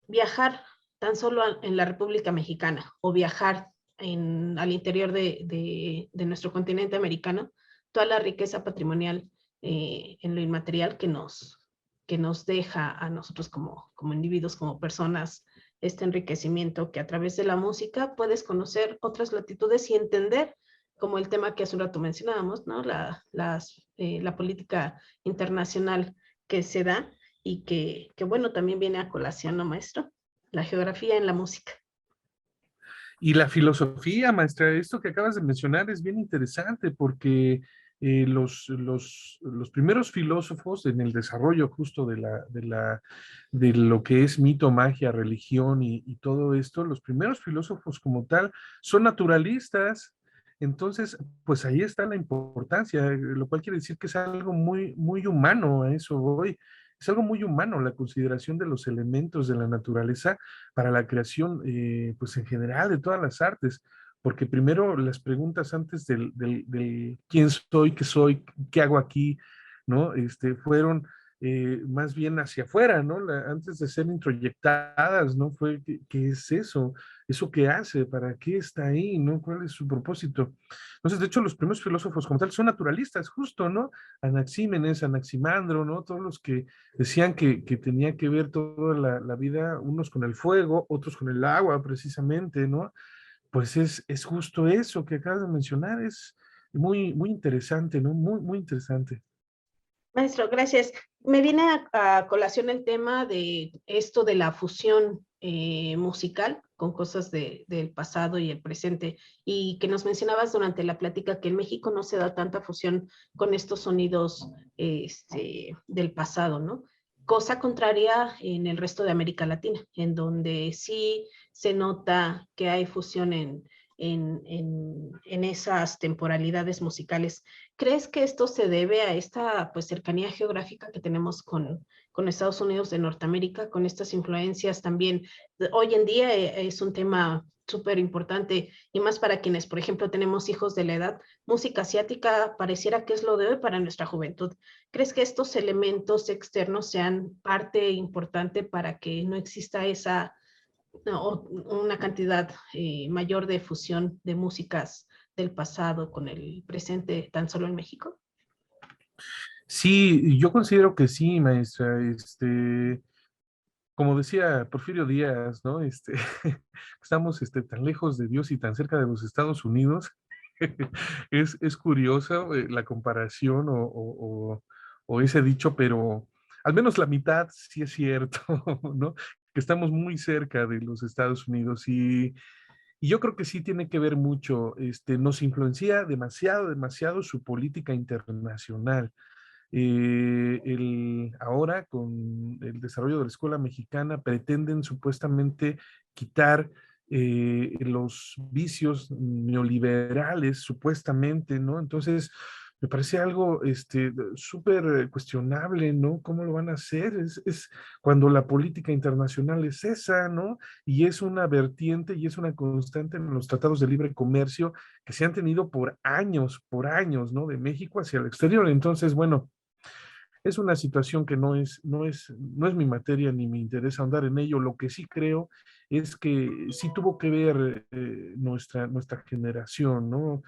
viajar tan solo en la República Mexicana o viajar al interior de nuestro continente americano, toda la riqueza patrimonial en lo inmaterial que nos deja a nosotros como individuos, como personas, este enriquecimiento que a través de la música puedes conocer otras latitudes y entender, como el tema que hace un rato mencionábamos, ¿no? La política internacional que se da y que bueno, también viene a colación, ¿no, maestro? La geografía en la música. Y la filosofía, maestra, esto que acabas de mencionar es bien interesante porque los primeros filósofos en el desarrollo justo de lo que es mito, magia, religión y todo esto, los primeros filósofos como tal son naturalistas. Entonces, pues ahí está la importancia, lo cual quiere decir que es algo muy humano, a eso voy. Es algo muy humano la consideración de los elementos de la naturaleza para la creación, pues en general, de todas las artes, porque primero las preguntas antes del quién soy, qué hago aquí, ¿no? Fueron más bien hacia afuera, ¿no? Antes de ser introyectadas, ¿no? Fue, ¿qué es eso? ¿Eso qué hace? ¿Para qué está ahí? ¿No? ¿Cuál es su propósito? Entonces, de hecho, los primeros filósofos como tal son naturalistas, justo, ¿no? Anaxímenes, Anaximandro, ¿no? Todos los que decían que tenía que ver toda la vida, unos con el fuego, otros con el agua, precisamente, ¿no? Pues es justo eso que acabas de mencionar, es muy interesante, ¿no? Muy interesante. Maestro, gracias. Me viene a colación el tema de esto de la fusión musical con cosas del pasado y el presente, y que nos mencionabas durante la plática que en México no se da tanta fusión con estos sonidos del pasado, ¿no? Cosa contraria en el resto de América Latina, en donde sí se nota que hay fusión en esas temporalidades musicales. ¿Crees que esto se debe a esta pues, cercanía geográfica que tenemos con Estados Unidos de Norteamérica, con estas influencias también? Hoy en día es un tema súper importante, y más para quienes, por ejemplo, tenemos hijos de la edad. Música asiática pareciera que es lo de hoy para nuestra juventud. ¿Crees que estos elementos externos sean parte importante para que no exista esa una cantidad mayor de fusión de músicas del pasado con el presente tan solo en México? Sí, yo considero que sí, maestra. Como decía Porfirio Díaz, ¿no? Estamos tan lejos de Dios y tan cerca de los Estados Unidos. Es curioso la comparación o ese dicho, pero al menos la mitad sí es cierto, ¿no? Que estamos muy cerca de los Estados Unidos y yo creo que sí tiene que ver mucho, nos influencia demasiado, demasiado su política internacional. Ahora, con el desarrollo de la escuela mexicana, pretenden supuestamente quitar los vicios neoliberales, supuestamente, ¿no? Entonces, me parece algo súper cuestionable, ¿no? ¿Cómo lo van a hacer? Es cuando la política internacional es esa, ¿no? Y es una vertiente y es una constante en los tratados de libre comercio que se han tenido por años, ¿no? De México hacia el exterior. Entonces, bueno, es una situación que no es mi materia ni me interesa andar en ello. Lo que sí creo es que sí tuvo que ver nuestra generación, ¿no?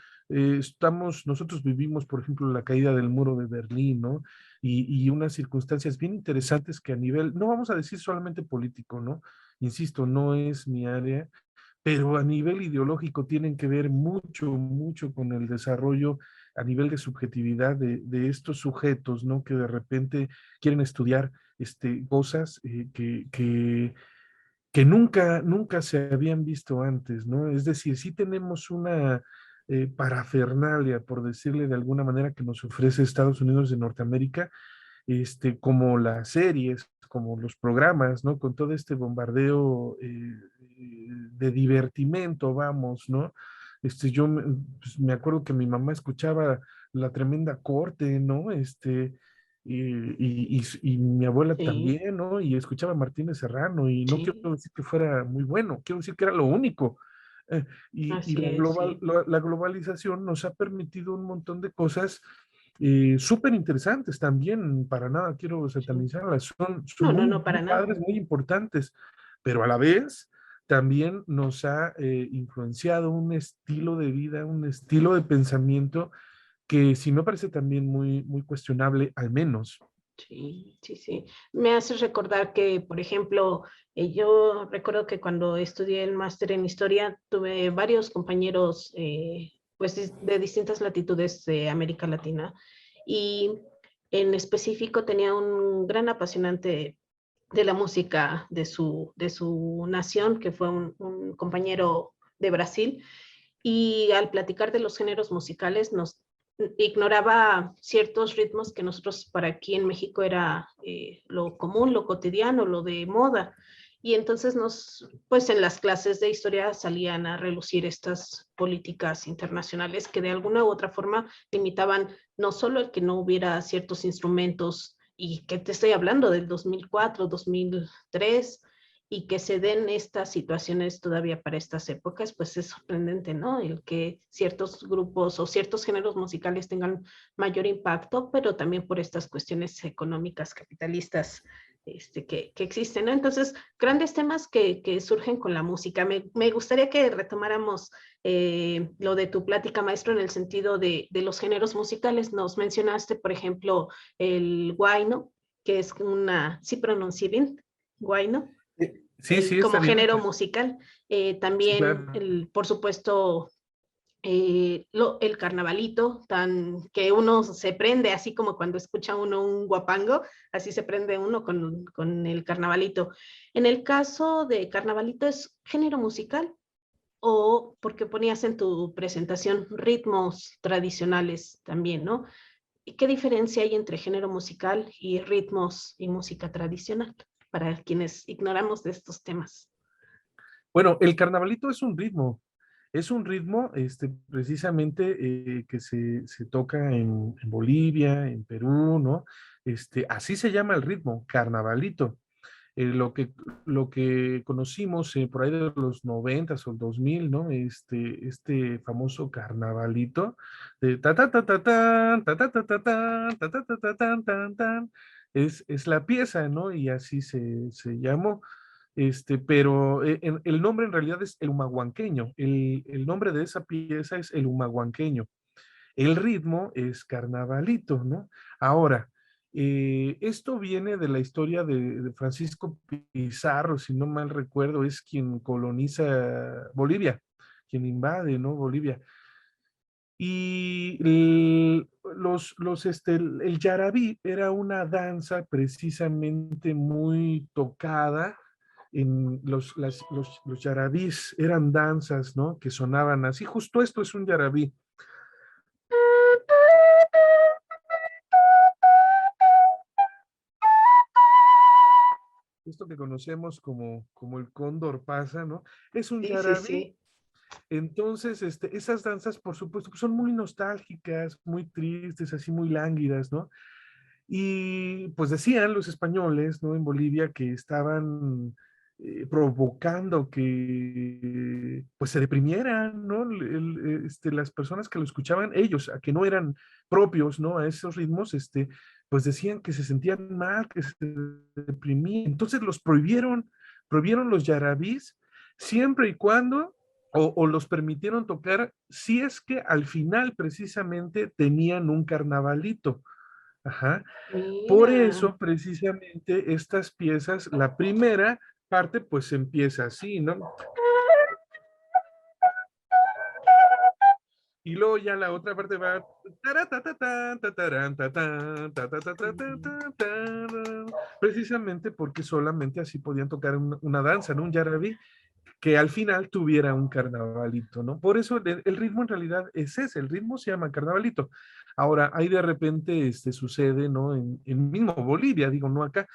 Nosotros vivimos, por ejemplo, la caída del muro de Berlín, ¿no? Y unas circunstancias bien interesantes que a nivel, no vamos a decir solamente político, ¿no? Insisto, no es mi área, pero a nivel ideológico tienen que ver mucho, mucho con el desarrollo a nivel de subjetividad de estos sujetos, ¿no? Que de repente quieren estudiar cosas que nunca, nunca se habían visto antes, ¿no? Es decir, sí tenemos una parafernalia, por decirle de alguna manera, que nos ofrece Estados Unidos de Norteamérica, como las series, como los programas, ¿no? Con todo este bombardeo de divertimento, vamos, ¿no? Pues, me acuerdo que mi mamá escuchaba La Tremenda Corte, ¿no? Y mi abuela Sí, también, ¿no? Y escuchaba a Martínez Serrano, y no quiero sí, decir que fuera muy bueno, quiero decir que era lo único. Y así es, sí. la globalización nos ha permitido un montón de cosas súper interesantes también, para nada quiero Sí. satanizarlas, son No, no, muy, no, muy para nada. padres, muy importantes, pero a la vez también nos ha influenciado un estilo de vida, un estilo de pensamiento que sí me parece también muy, muy cuestionable, al menos. Sí, sí, sí. Me hace recordar que, por ejemplo, yo recuerdo que cuando estudié el máster en historia, tuve varios compañeros, pues, de distintas latitudes de América Latina y en específico tenía un gran apasionante de la música de su nación, que fue un compañero de Brasil, y al platicar de los géneros musicales nos ignoraba ciertos ritmos que nosotros para aquí en México era lo común, lo cotidiano, lo de moda. Y entonces pues en las clases de historia salían a relucir estas políticas internacionales que de alguna u otra forma limitaban no solo el que no hubiera ciertos instrumentos, y que te estoy hablando del 2004, 2003, y que se den estas situaciones todavía para estas épocas, pues es sorprendente, ¿no? El que ciertos grupos o ciertos géneros musicales tengan mayor impacto, pero también por estas cuestiones económicas capitalistas que existen, ¿no? Entonces, grandes temas que surgen con la música. Me gustaría que retomáramos lo de tu plática, maestro, en el sentido de los géneros musicales. Nos mencionaste, por ejemplo, el guayno, que es una, sí pronuncié bien, guayno, Sí, sí, está como bien. género musical. Sí, También, claro. por supuesto, el carnavalito, tan que uno se prende, así como cuando escucha uno un guapango, así se prende uno con el carnavalito. En el caso de carnavalito, ¿es género musical o porque ponías en tu presentación ritmos tradicionales también, ¿no? ¿Y qué diferencia hay entre género musical y ritmos y música tradicional para quienes ignoramos de estos temas? Bueno, el carnavalito es un ritmo precisamente que se toca en Bolivia, en Perú, ¿no? Así se llama el ritmo, carnavalito. Lo que conocimos por ahí de los 90 o el 2000, ¿no? Este famoso carnavalito de ta ta ta ta tan, ta ta ta ta tan, ta ta ta ta tan, tan, tan, es la pieza, ¿no? Y así se llamó. Pero el nombre en realidad es el humahuanqueño. El nombre de esa pieza es el humahuanqueño. el ritmo es carnavalito, ¿no? Ahora, esto viene de la historia de Francisco Pizarro, si no mal recuerdo, es quien coloniza Bolivia, quien invade, ¿no? Bolivia. Y el yarabí era una danza precisamente muy tocada. Los yarabís eran danzas, ¿no? Que sonaban así. Justo esto es un yarabí. Esto que conocemos como el cóndor pasa, ¿no? Es un Sí, sí, yarabí. sí. Entonces, esas danzas, por supuesto, pues, son muy nostálgicas, muy tristes, así muy lánguidas, ¿no? Y pues decían los españoles, ¿no? En Bolivia que estaban provocando que pues se deprimieran, ¿no? Las personas que lo escuchaban, ellos, a que no eran propios, ¿no? A esos ritmos, pues decían que se sentían mal, que se deprimían. Entonces los prohibieron los yarabís siempre y cuando o los permitieron tocar si es que al final precisamente tenían un carnavalito. Ajá. Por Mira. eso, precisamente, estas piezas, la primera parte, pues empieza así, ¿no? Y luego ya la otra parte va. Taratatatán, tatarán, tatán, tatatatatán, tarán, precisamente porque solamente así podían tocar una danza, ¿no? Un yarabí que al final tuviera un carnavalito, ¿no? Por eso el ritmo en realidad es ese, el ritmo se llama carnavalito. Ahora, ahí de repente sucede, ¿no? En mismo Bolivia, digo, no acá,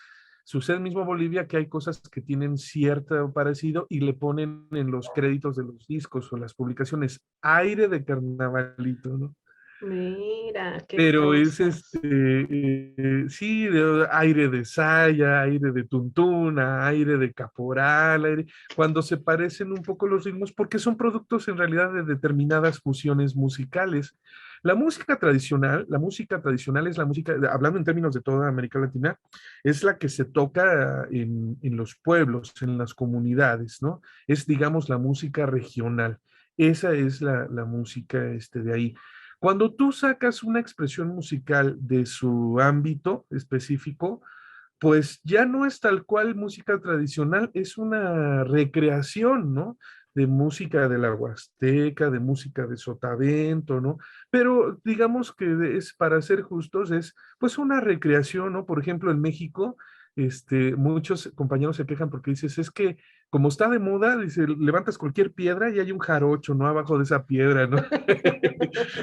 sucede en mismo Bolivia que hay cosas que tienen cierto parecido y le ponen en los créditos de los discos o las publicaciones aire de carnavalito, ¿no? Mira, qué Pero es cosas. sí, aire de saya, aire de tuntuna, aire de caporal, cuando se parecen un poco los ritmos, porque son productos en realidad de determinadas fusiones musicales. La música tradicional es la música, hablando en términos de toda América Latina, es la que se toca en los pueblos, en las comunidades, ¿no? Es, digamos, la música regional. Esa es la música de ahí. Cuando tú sacas una expresión musical de su ámbito específico, pues ya no es tal cual música tradicional, es una recreación, ¿no? De música de la Huasteca, de música de Sotavento, ¿no? Pero digamos que es, para ser justos, es pues una recreación, ¿no? Por ejemplo, en México, muchos compañeros se quejan porque dices, es que como está de moda, dice, levantas cualquier piedra y hay un jarocho, ¿no? Abajo de esa piedra, ¿no?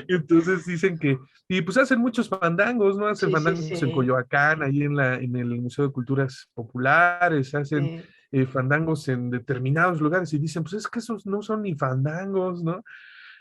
Entonces dicen que, y pues hacen muchos fandangos, ¿no? Hacen Sí, sí, fandangos en sí. Coyoacán, ahí en el Museo de Culturas Populares, hacen Sí, fandangos en determinados lugares y dicen, pues es que esos no son ni fandangos, ¿no?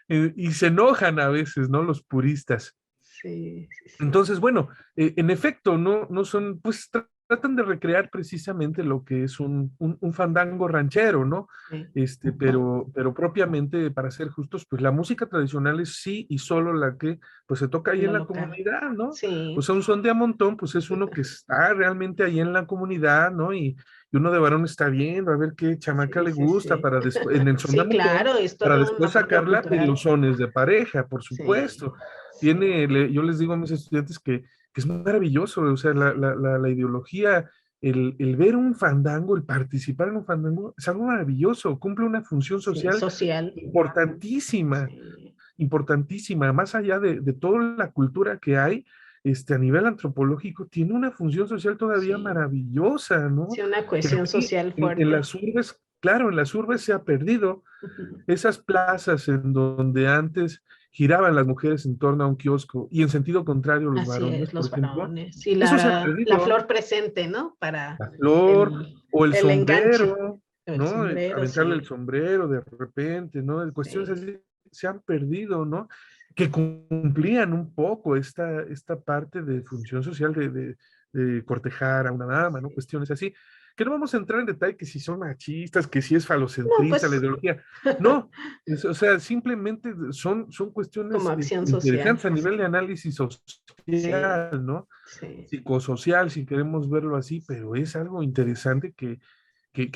Y se enojan a veces, ¿no? Los puristas. sí, sí, sí. Entonces, bueno, en efecto, no son, pues tratan de recrear precisamente lo que es un fandango ranchero, ¿no? Sí. Pero propiamente, para ser justos, pues la música tradicional es sí y solo la que pues se toca ahí En en lo la local. comunidad, ¿no? O Sí. sea, un son de a montón, pues es uno que está realmente ahí en la comunidad, ¿no? Y uno de varón está viendo a ver qué chamaca Sí, le sí, gusta sí. para después, en el son de a Sí, montón, claro, es para todo un después apoyo sacarla en los cultural. sones de pareja, por Sí, supuesto. sí. Yo les digo a mis estudiantes que es maravilloso, o sea, la ideología, el ver un fandango, el participar en un fandango, es algo maravilloso, cumple una función Sí, social social. importantísima, Sí, importantísima, más allá de toda la cultura que hay, a nivel antropológico, tiene una función social todavía sí. maravillosa, ¿no? Sí, una Que cohesión aquí social en fuerte. las urbes, claro, en las urbes se ha perdido, Ujú. esas plazas en donde antes giraban las mujeres en torno a un kiosco y en sentido contrario los Así varones, es, por los ejemplo, varones. Y eso se ha la perdido. flor presente, ¿no? Para La flor o el el enganche. sombrero, El ¿no? sombrero, Aventarle el sí. sombrero de repente, ¿no? Cuestiones Sí, así se han perdido, ¿no? Que cumplían un poco esta parte de función social de cortejar a una dama, ¿no? sí. Cuestiones así. Que no vamos a entrar en detalle que si son machistas, que si es No, falocentrista la pues ideología. No, o sea, simplemente son como cuestiones acción social. interesantes a nivel de análisis Sí, social, ¿no? sí, Psicosocial, si queremos verlo así, pero es algo interesante que,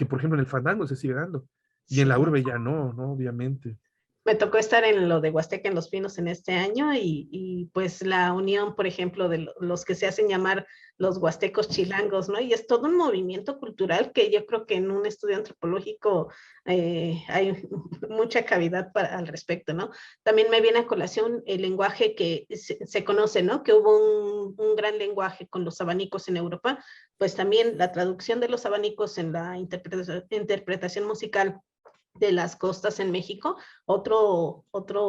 por ejemplo, en el fandango se sigue dando. Y en la sí. urbe ya no, ¿no? Obviamente. Me tocó estar en lo de Huasteca en Los Pinos en este año y pues la unión, por ejemplo, de los que se hacen llamar los huastecos chilangos, ¿no? Y es todo un movimiento cultural que yo creo que en un estudio antropológico hay mucha cavidad al respecto, ¿no? También me viene a colación el lenguaje que se conoce, ¿no? Que hubo un gran lenguaje con los abanicos en Europa, pues también la traducción de los abanicos en la interpretación musical de las costas en México, otro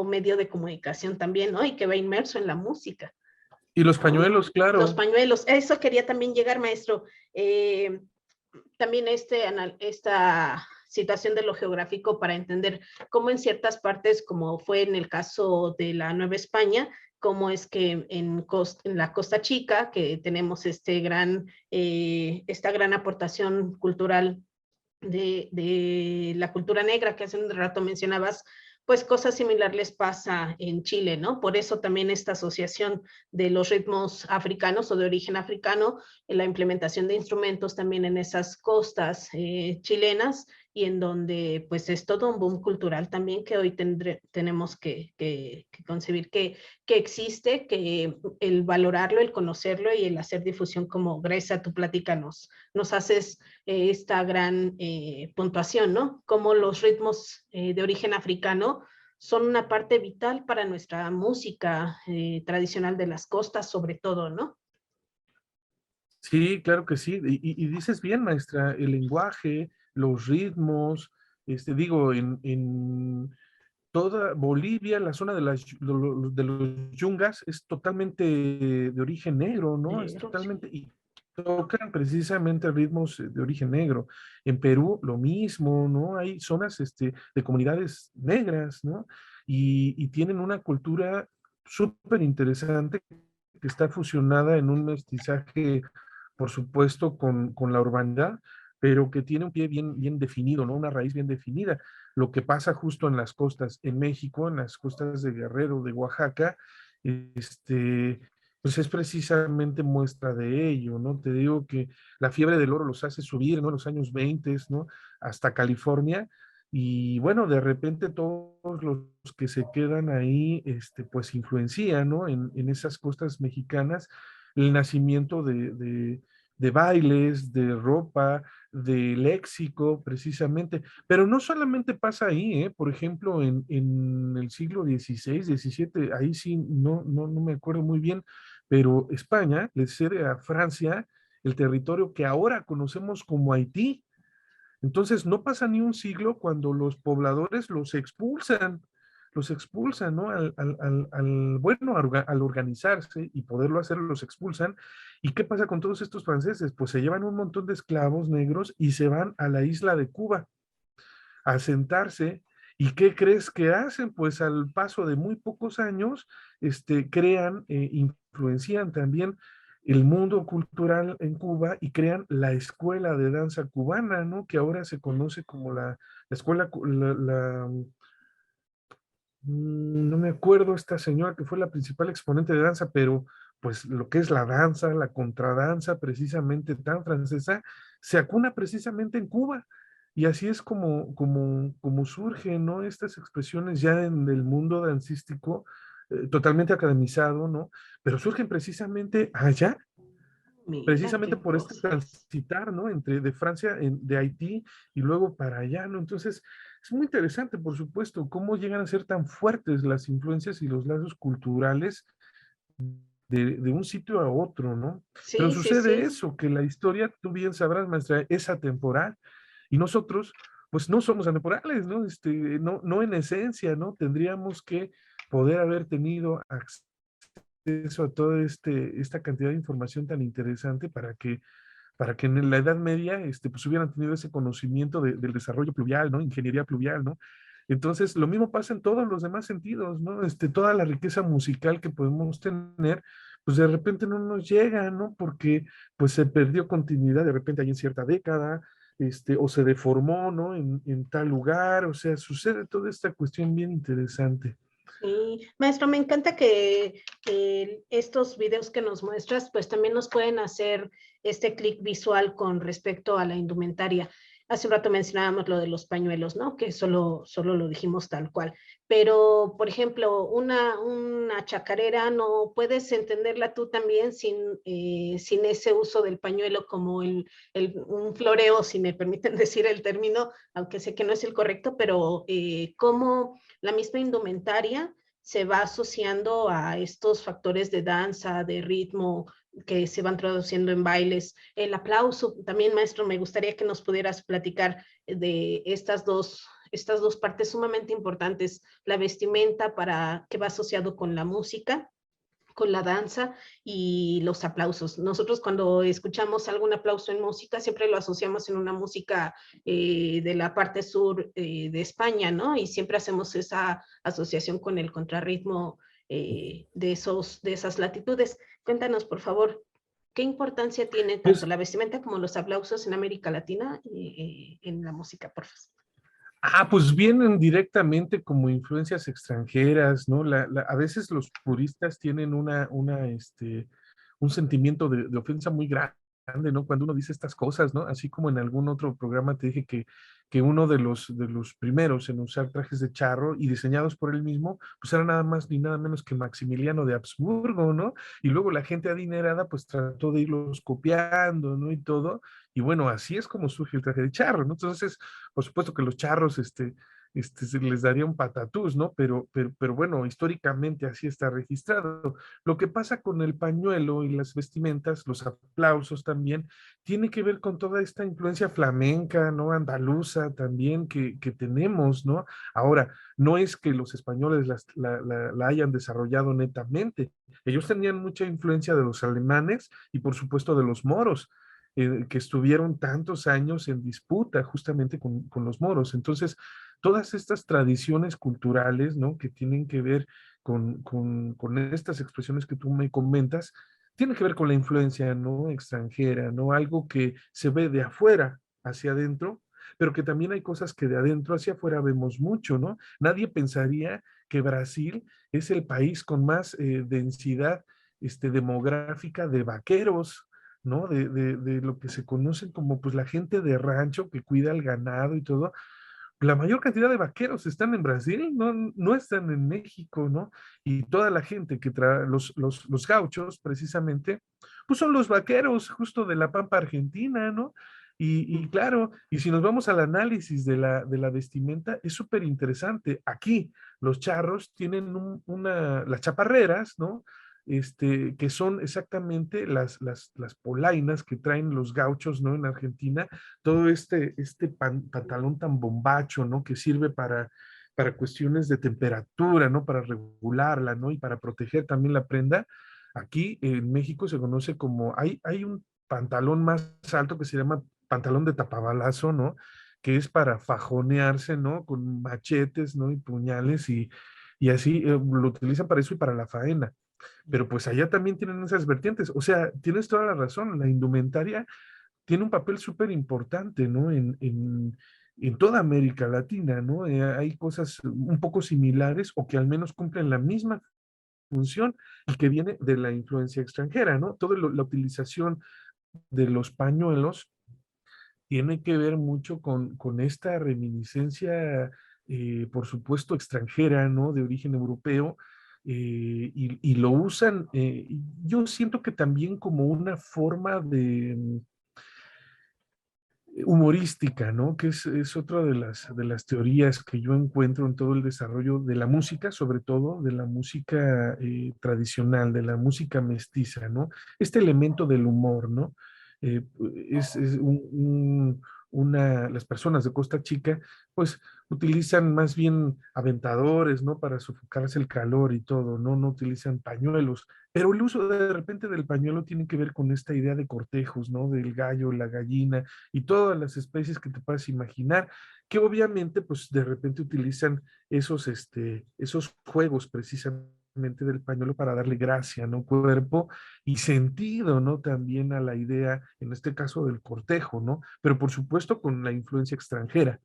medio de comunicación también, ¿no? Y que va inmerso en la música. Y los pañuelos, Los claro. pañuelos, eso quería también llegar, maestro. También esta situación de lo geográfico para entender cómo en ciertas partes, como fue en el caso de la Nueva España, cómo es que en la Costa Chica, que tenemos esta gran aportación cultural de la cultura negra que hace un rato mencionabas, pues cosas similares les pasa en Chile, ¿no? Por eso también esta asociación de los ritmos africanos o de origen africano, la implementación de instrumentos también en esas costas chilenas y en donde pues es todo un boom cultural también que hoy tenemos que concebir que existe, que el valorarlo, el conocerlo y el hacer difusión como Grecia, tu plática nos haces esta gran puntuación, ¿no? Como los ritmos de origen africano son una parte vital para nuestra música tradicional de las costas, sobre todo, ¿no? Sí, claro que sí. Y dices bien, maestra, el lenguaje, los ritmos, digo, en toda Bolivia, la zona de los yungas es totalmente de origen negro, ¿no? Es Negro, sí. totalmente, y tocan precisamente ritmos de origen negro. En Perú, lo mismo, ¿no? Hay zonas, de comunidades negras, ¿no? Y tienen una cultura súper interesante que está fusionada en un mestizaje, por supuesto, con la urbanidad, pero que tiene un pie bien definido, ¿no? Una raíz bien definida. Lo que pasa justo en las costas, en México, en las costas de Guerrero, de Oaxaca, pues es precisamente muestra de ello, ¿no? Te digo que la fiebre del oro los hace subir, ¿no? Los años 20, ¿no? Hasta California. Y bueno, de repente todos los que se quedan ahí, pues influencian, ¿no? En esas costas mexicanas, el nacimiento de bailes, de ropa, de léxico, precisamente. Pero no solamente pasa ahí, ¿eh? Por ejemplo, en el siglo XVI, XVII, ahí sí no me acuerdo muy bien, pero España le cede a Francia el territorio que ahora conocemos como Haití. Entonces, no pasa ni un siglo cuando los pobladores los expulsan, ¿no? Bueno, al organizarse y poderlo hacer, los expulsan. ¿Y qué pasa con todos estos franceses? Pues se llevan un montón de esclavos negros y se van a la isla de Cuba a sentarse. ¿Y qué crees que hacen? Pues al paso de muy pocos años, crean, influencian también el mundo cultural en Cuba y crean la escuela de danza cubana, ¿no? Que ahora se conoce como la escuela, no me acuerdo esta señora que fue la principal exponente de danza, pero pues lo que es la danza, la contradanza precisamente tan francesa, se acuna precisamente en Cuba. Y así es como surgen, ¿no? Estas expresiones ya en el mundo dancístico, totalmente academizado, ¿no? Pero surgen precisamente allá, Mira, precisamente qué por cosas. transitar, ¿no? Entre de Francia, de Haití y luego para allá, ¿no? Entonces, es muy interesante, por supuesto, cómo llegan a ser tan fuertes las influencias y los lazos culturales de un sitio a otro, ¿no? Pero Sí, sí, sucede sí. eso, que la historia, tú bien sabrás, maestra, es atemporal y nosotros, pues no somos atemporales, ¿no? No en esencia, ¿no? Tendríamos que poder haber tenido acceso a toda esta cantidad de información tan interesante para que en la Edad Media pues hubieran tenido ese conocimiento del desarrollo pluvial, ¿no? Ingeniería pluvial, ¿no? Entonces, lo mismo pasa en todos los demás sentidos, ¿no? Toda la riqueza musical que podemos tener, pues de repente no nos llega, ¿no? Porque pues se perdió continuidad de repente ahí en cierta década, o se deformó, ¿no? En tal lugar, o sea, sucede toda esta cuestión bien interesante. Sí, maestro, me encanta que estos videos que nos muestras, pues también nos pueden hacer este clic visual con respecto a la indumentaria. Hace un rato mencionábamos lo de los pañuelos, ¿no? Que solo lo dijimos tal cual. Pero, por ejemplo, una chacarera no puedes entenderla tú también sin ese uso del pañuelo como un floreo, si me permiten decir el término, aunque sé que no es el correcto, pero cómo la misma indumentaria se va asociando a estos factores de danza, de ritmo, que se van traduciendo en bailes. El aplauso, también maestro, me gustaría que nos pudieras platicar de estas dos partes sumamente importantes, la vestimenta que va asociado con la música, con la danza y los aplausos. Nosotros cuando escuchamos algún aplauso en música siempre lo asociamos en una música de la parte sur de España, ¿no? Y siempre hacemos esa asociación con el contrarritmo de esas latitudes. Cuéntanos, por favor, ¿qué importancia tiene tanto Pues, la vestimenta como los aplausos en América Latina y en la música, por favor? pues vienen directamente como influencias extranjeras, ¿no? A veces los puristas tienen un sentimiento de ofensa muy grande, ¿no? Cuando uno dice estas cosas, ¿no? Así como en algún otro programa te dije que uno de los primeros en usar trajes de charro y diseñados por él mismo, pues era nada más ni nada menos que Maximiliano de Habsburgo, ¿no? Y luego la gente adinerada pues trató de irlos copiando, ¿no? Y todo. Y bueno, así es como surge el traje de charro, ¿no? Entonces, por supuesto que los charros, se les daría un patatús, ¿no? Pero bueno, históricamente así está registrado. Lo que pasa con el pañuelo y las vestimentas, los aplausos también, tiene que ver con toda esta influencia flamenca, ¿no? Andaluza también que tenemos, ¿no? Ahora, no es que los españoles la hayan desarrollado netamente. Ellos tenían mucha influencia de los alemanes y por supuesto de los moros. Que estuvieron tantos años en disputa justamente con los moros. Entonces, todas estas tradiciones culturales, ¿no? Que tienen que ver con estas expresiones que tú me comentas, tiene que ver con la influencia, ¿no? Extranjera, ¿no? Algo que se ve de afuera hacia adentro, pero que también hay cosas que de adentro hacia afuera vemos mucho, ¿no? Nadie pensaría que Brasil es el país con más densidad demográfica de vaqueros, ¿no? De lo que se conocen como pues la gente de rancho que cuida el ganado y todo. La mayor cantidad de vaqueros están en Brasil, no están en México, ¿no? Y toda la gente que trae, los gauchos, precisamente, pues son los vaqueros justo de la Pampa Argentina, ¿no? Y claro, y si nos vamos al análisis de la vestimenta, es súper interesante. Aquí los charros tienen las chaparreras, ¿no? Que son exactamente las polainas que traen los gauchos, ¿no? En Argentina, todo pantalón tan bombacho, ¿no? Que sirve para cuestiones de temperatura, ¿no? Para regularla, ¿no? Y para proteger también la prenda. Aquí en México se conoce hay un pantalón más alto que se llama pantalón de tapabalazo, ¿no? Que es para fajonearse, ¿no? Con machetes, ¿no? Y puñales y así lo utilizan para eso y para la faena. Pero pues allá también tienen esas vertientes. O sea, tienes toda la razón, la indumentaria tiene un papel súper importante, ¿no? En toda América Latina, ¿no? Hay cosas un poco similares o que al menos cumplen la misma función y que viene de la influencia extranjera, ¿no? Toda la utilización de los pañuelos tiene que ver mucho con esta reminiscencia, por supuesto, extranjera, ¿no? De origen europeo. Y lo usan, yo siento que también como una forma de humorística, ¿no? Que es otra de las teorías que yo encuentro en todo el desarrollo de la música, sobre todo de la música tradicional, de la música mestiza, ¿no? Este elemento del humor, ¿no? Eh, las personas de Costa Chica, pues utilizan más bien aventadores, ¿no? Para sofocarse el calor y todo, ¿no? No utilizan pañuelos, pero el uso de repente del pañuelo tiene que ver con esta idea de cortejos, ¿no? Del gallo, la gallina y todas las especies que te puedas imaginar, que obviamente pues de repente utilizan esos juegos precisamente del pañuelo para darle gracia, ¿no? Cuerpo y sentido, ¿no? También a la idea, en este caso del cortejo, ¿no? Pero por supuesto con la influencia extranjera.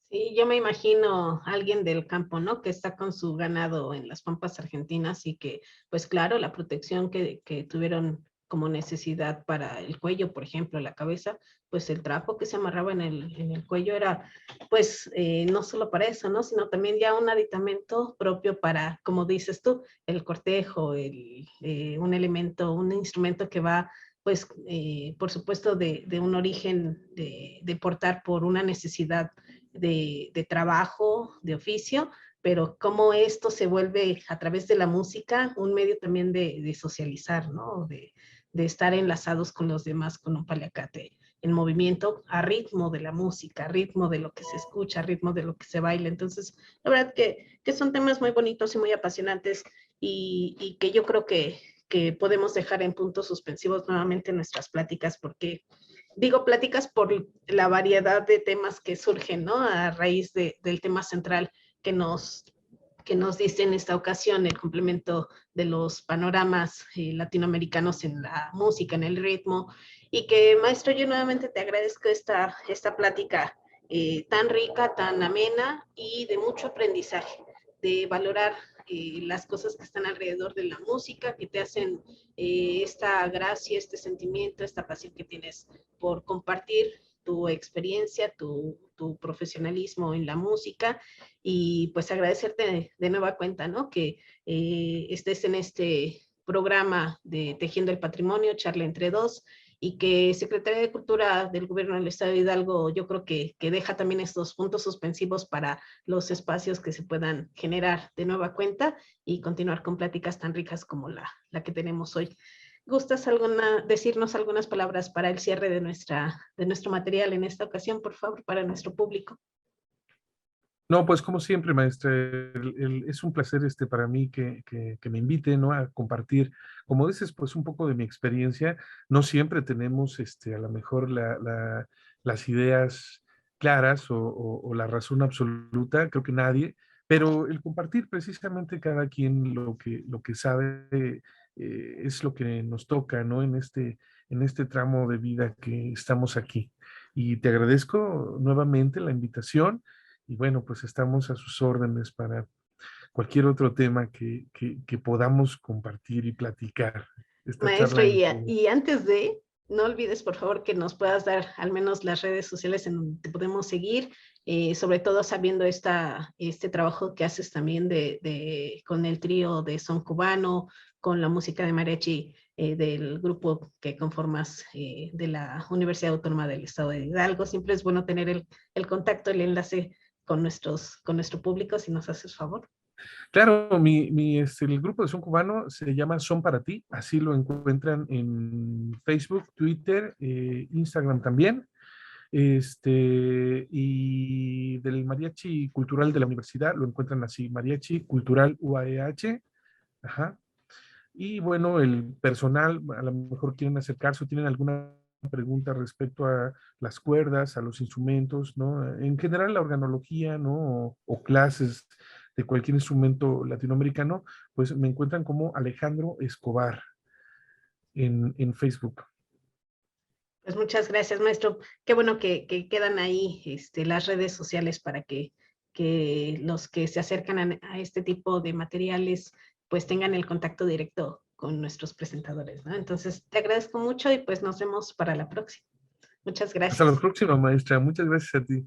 Sí, yo me imagino alguien del campo, ¿no? Que está con su ganado en las pampas argentinas y que, pues claro, la protección que tuvieron como necesidad para el cuello, por ejemplo, la cabeza, pues el trapo que se amarraba en el cuello era, pues, no solo para eso, ¿no? Sino también ya un aditamento propio para, como dices tú, el cortejo, un elemento, un instrumento que va, pues, por supuesto, de un origen de portar por una necesidad de trabajo, de oficio, pero cómo esto se vuelve a través de la música un medio también de socializar, ¿no? De estar enlazados con los demás con un paliacate en movimiento a ritmo de la música, a ritmo de lo que se escucha, a ritmo de lo que se baila. Entonces, la verdad que son temas muy bonitos y muy apasionantes y que yo creo que podemos dejar en puntos suspensivos nuevamente nuestras pláticas porque digo pláticas por la variedad de temas que surgen, ¿no? A raíz del tema central que nos dice en esta ocasión el complemento de los panoramas latinoamericanos en la música, en el ritmo, y que, maestro, yo nuevamente te agradezco esta plática tan rica, tan amena y de mucho aprendizaje, de valorar las cosas que están alrededor de la música, que te hacen esta gracia, este sentimiento, esta pasión que tienes por compartir tu experiencia, tu profesionalismo en la música y pues agradecerte de nueva cuenta, ¿no? Que estés en este programa de Tejiendo el Patrimonio, charla entre dos, y que Secretaría de Cultura del Gobierno del Estado de Hidalgo yo creo que deja también estos puntos suspensivos para los espacios que se puedan generar de nueva cuenta y continuar con pláticas tan ricas como la que tenemos hoy. ¿Gustas decirnos algunas palabras para el cierre de nuestro material en esta ocasión, por favor, para nuestro público? No, pues como siempre, maestra, es un placer para mí que me invite, ¿no? A compartir, como dices, pues un poco de mi experiencia. No siempre tenemos a lo mejor las ideas claras o la razón absoluta, creo que nadie, pero el compartir precisamente cada quien lo que sabe es lo que nos toca, ¿no? En este tramo de vida que estamos aquí. Y te agradezco nuevamente la invitación y bueno, pues estamos a sus órdenes para cualquier otro tema que podamos compartir y platicar. Esta Maestro, charla entre... y antes de, no olvides por favor que nos puedas dar al menos las redes sociales en donde te podemos seguir, sobre todo sabiendo este trabajo que haces también con el trío de son cubano, con la música de mariachi del grupo que conformas de la Universidad Autónoma del Estado de Hidalgo. Siempre es bueno tener el contacto, el enlace con nuestro público, si nos haces favor. Claro, el grupo de Son Cubano se llama Son para Ti, así lo encuentran en Facebook, Twitter, Instagram también. Y del Mariachi Cultural de la Universidad lo encuentran así, Mariachi Cultural UAEH. Ajá. Y bueno, el personal, a lo mejor quieren acercarse o tienen alguna pregunta respecto a las cuerdas, a los instrumentos, ¿no? En general la organología, ¿no? O clases de cualquier instrumento latinoamericano, pues me encuentran como Alejandro Escobar en Facebook. Pues muchas gracias, maestro. Qué bueno que quedan ahí las redes sociales para que los que se acercan a este tipo de materiales pues tengan el contacto directo con nuestros presentadores, ¿no? Entonces, te agradezco mucho y pues nos vemos para la próxima. Muchas Hasta la gracias. próxima, maestra. Muchas gracias a ti.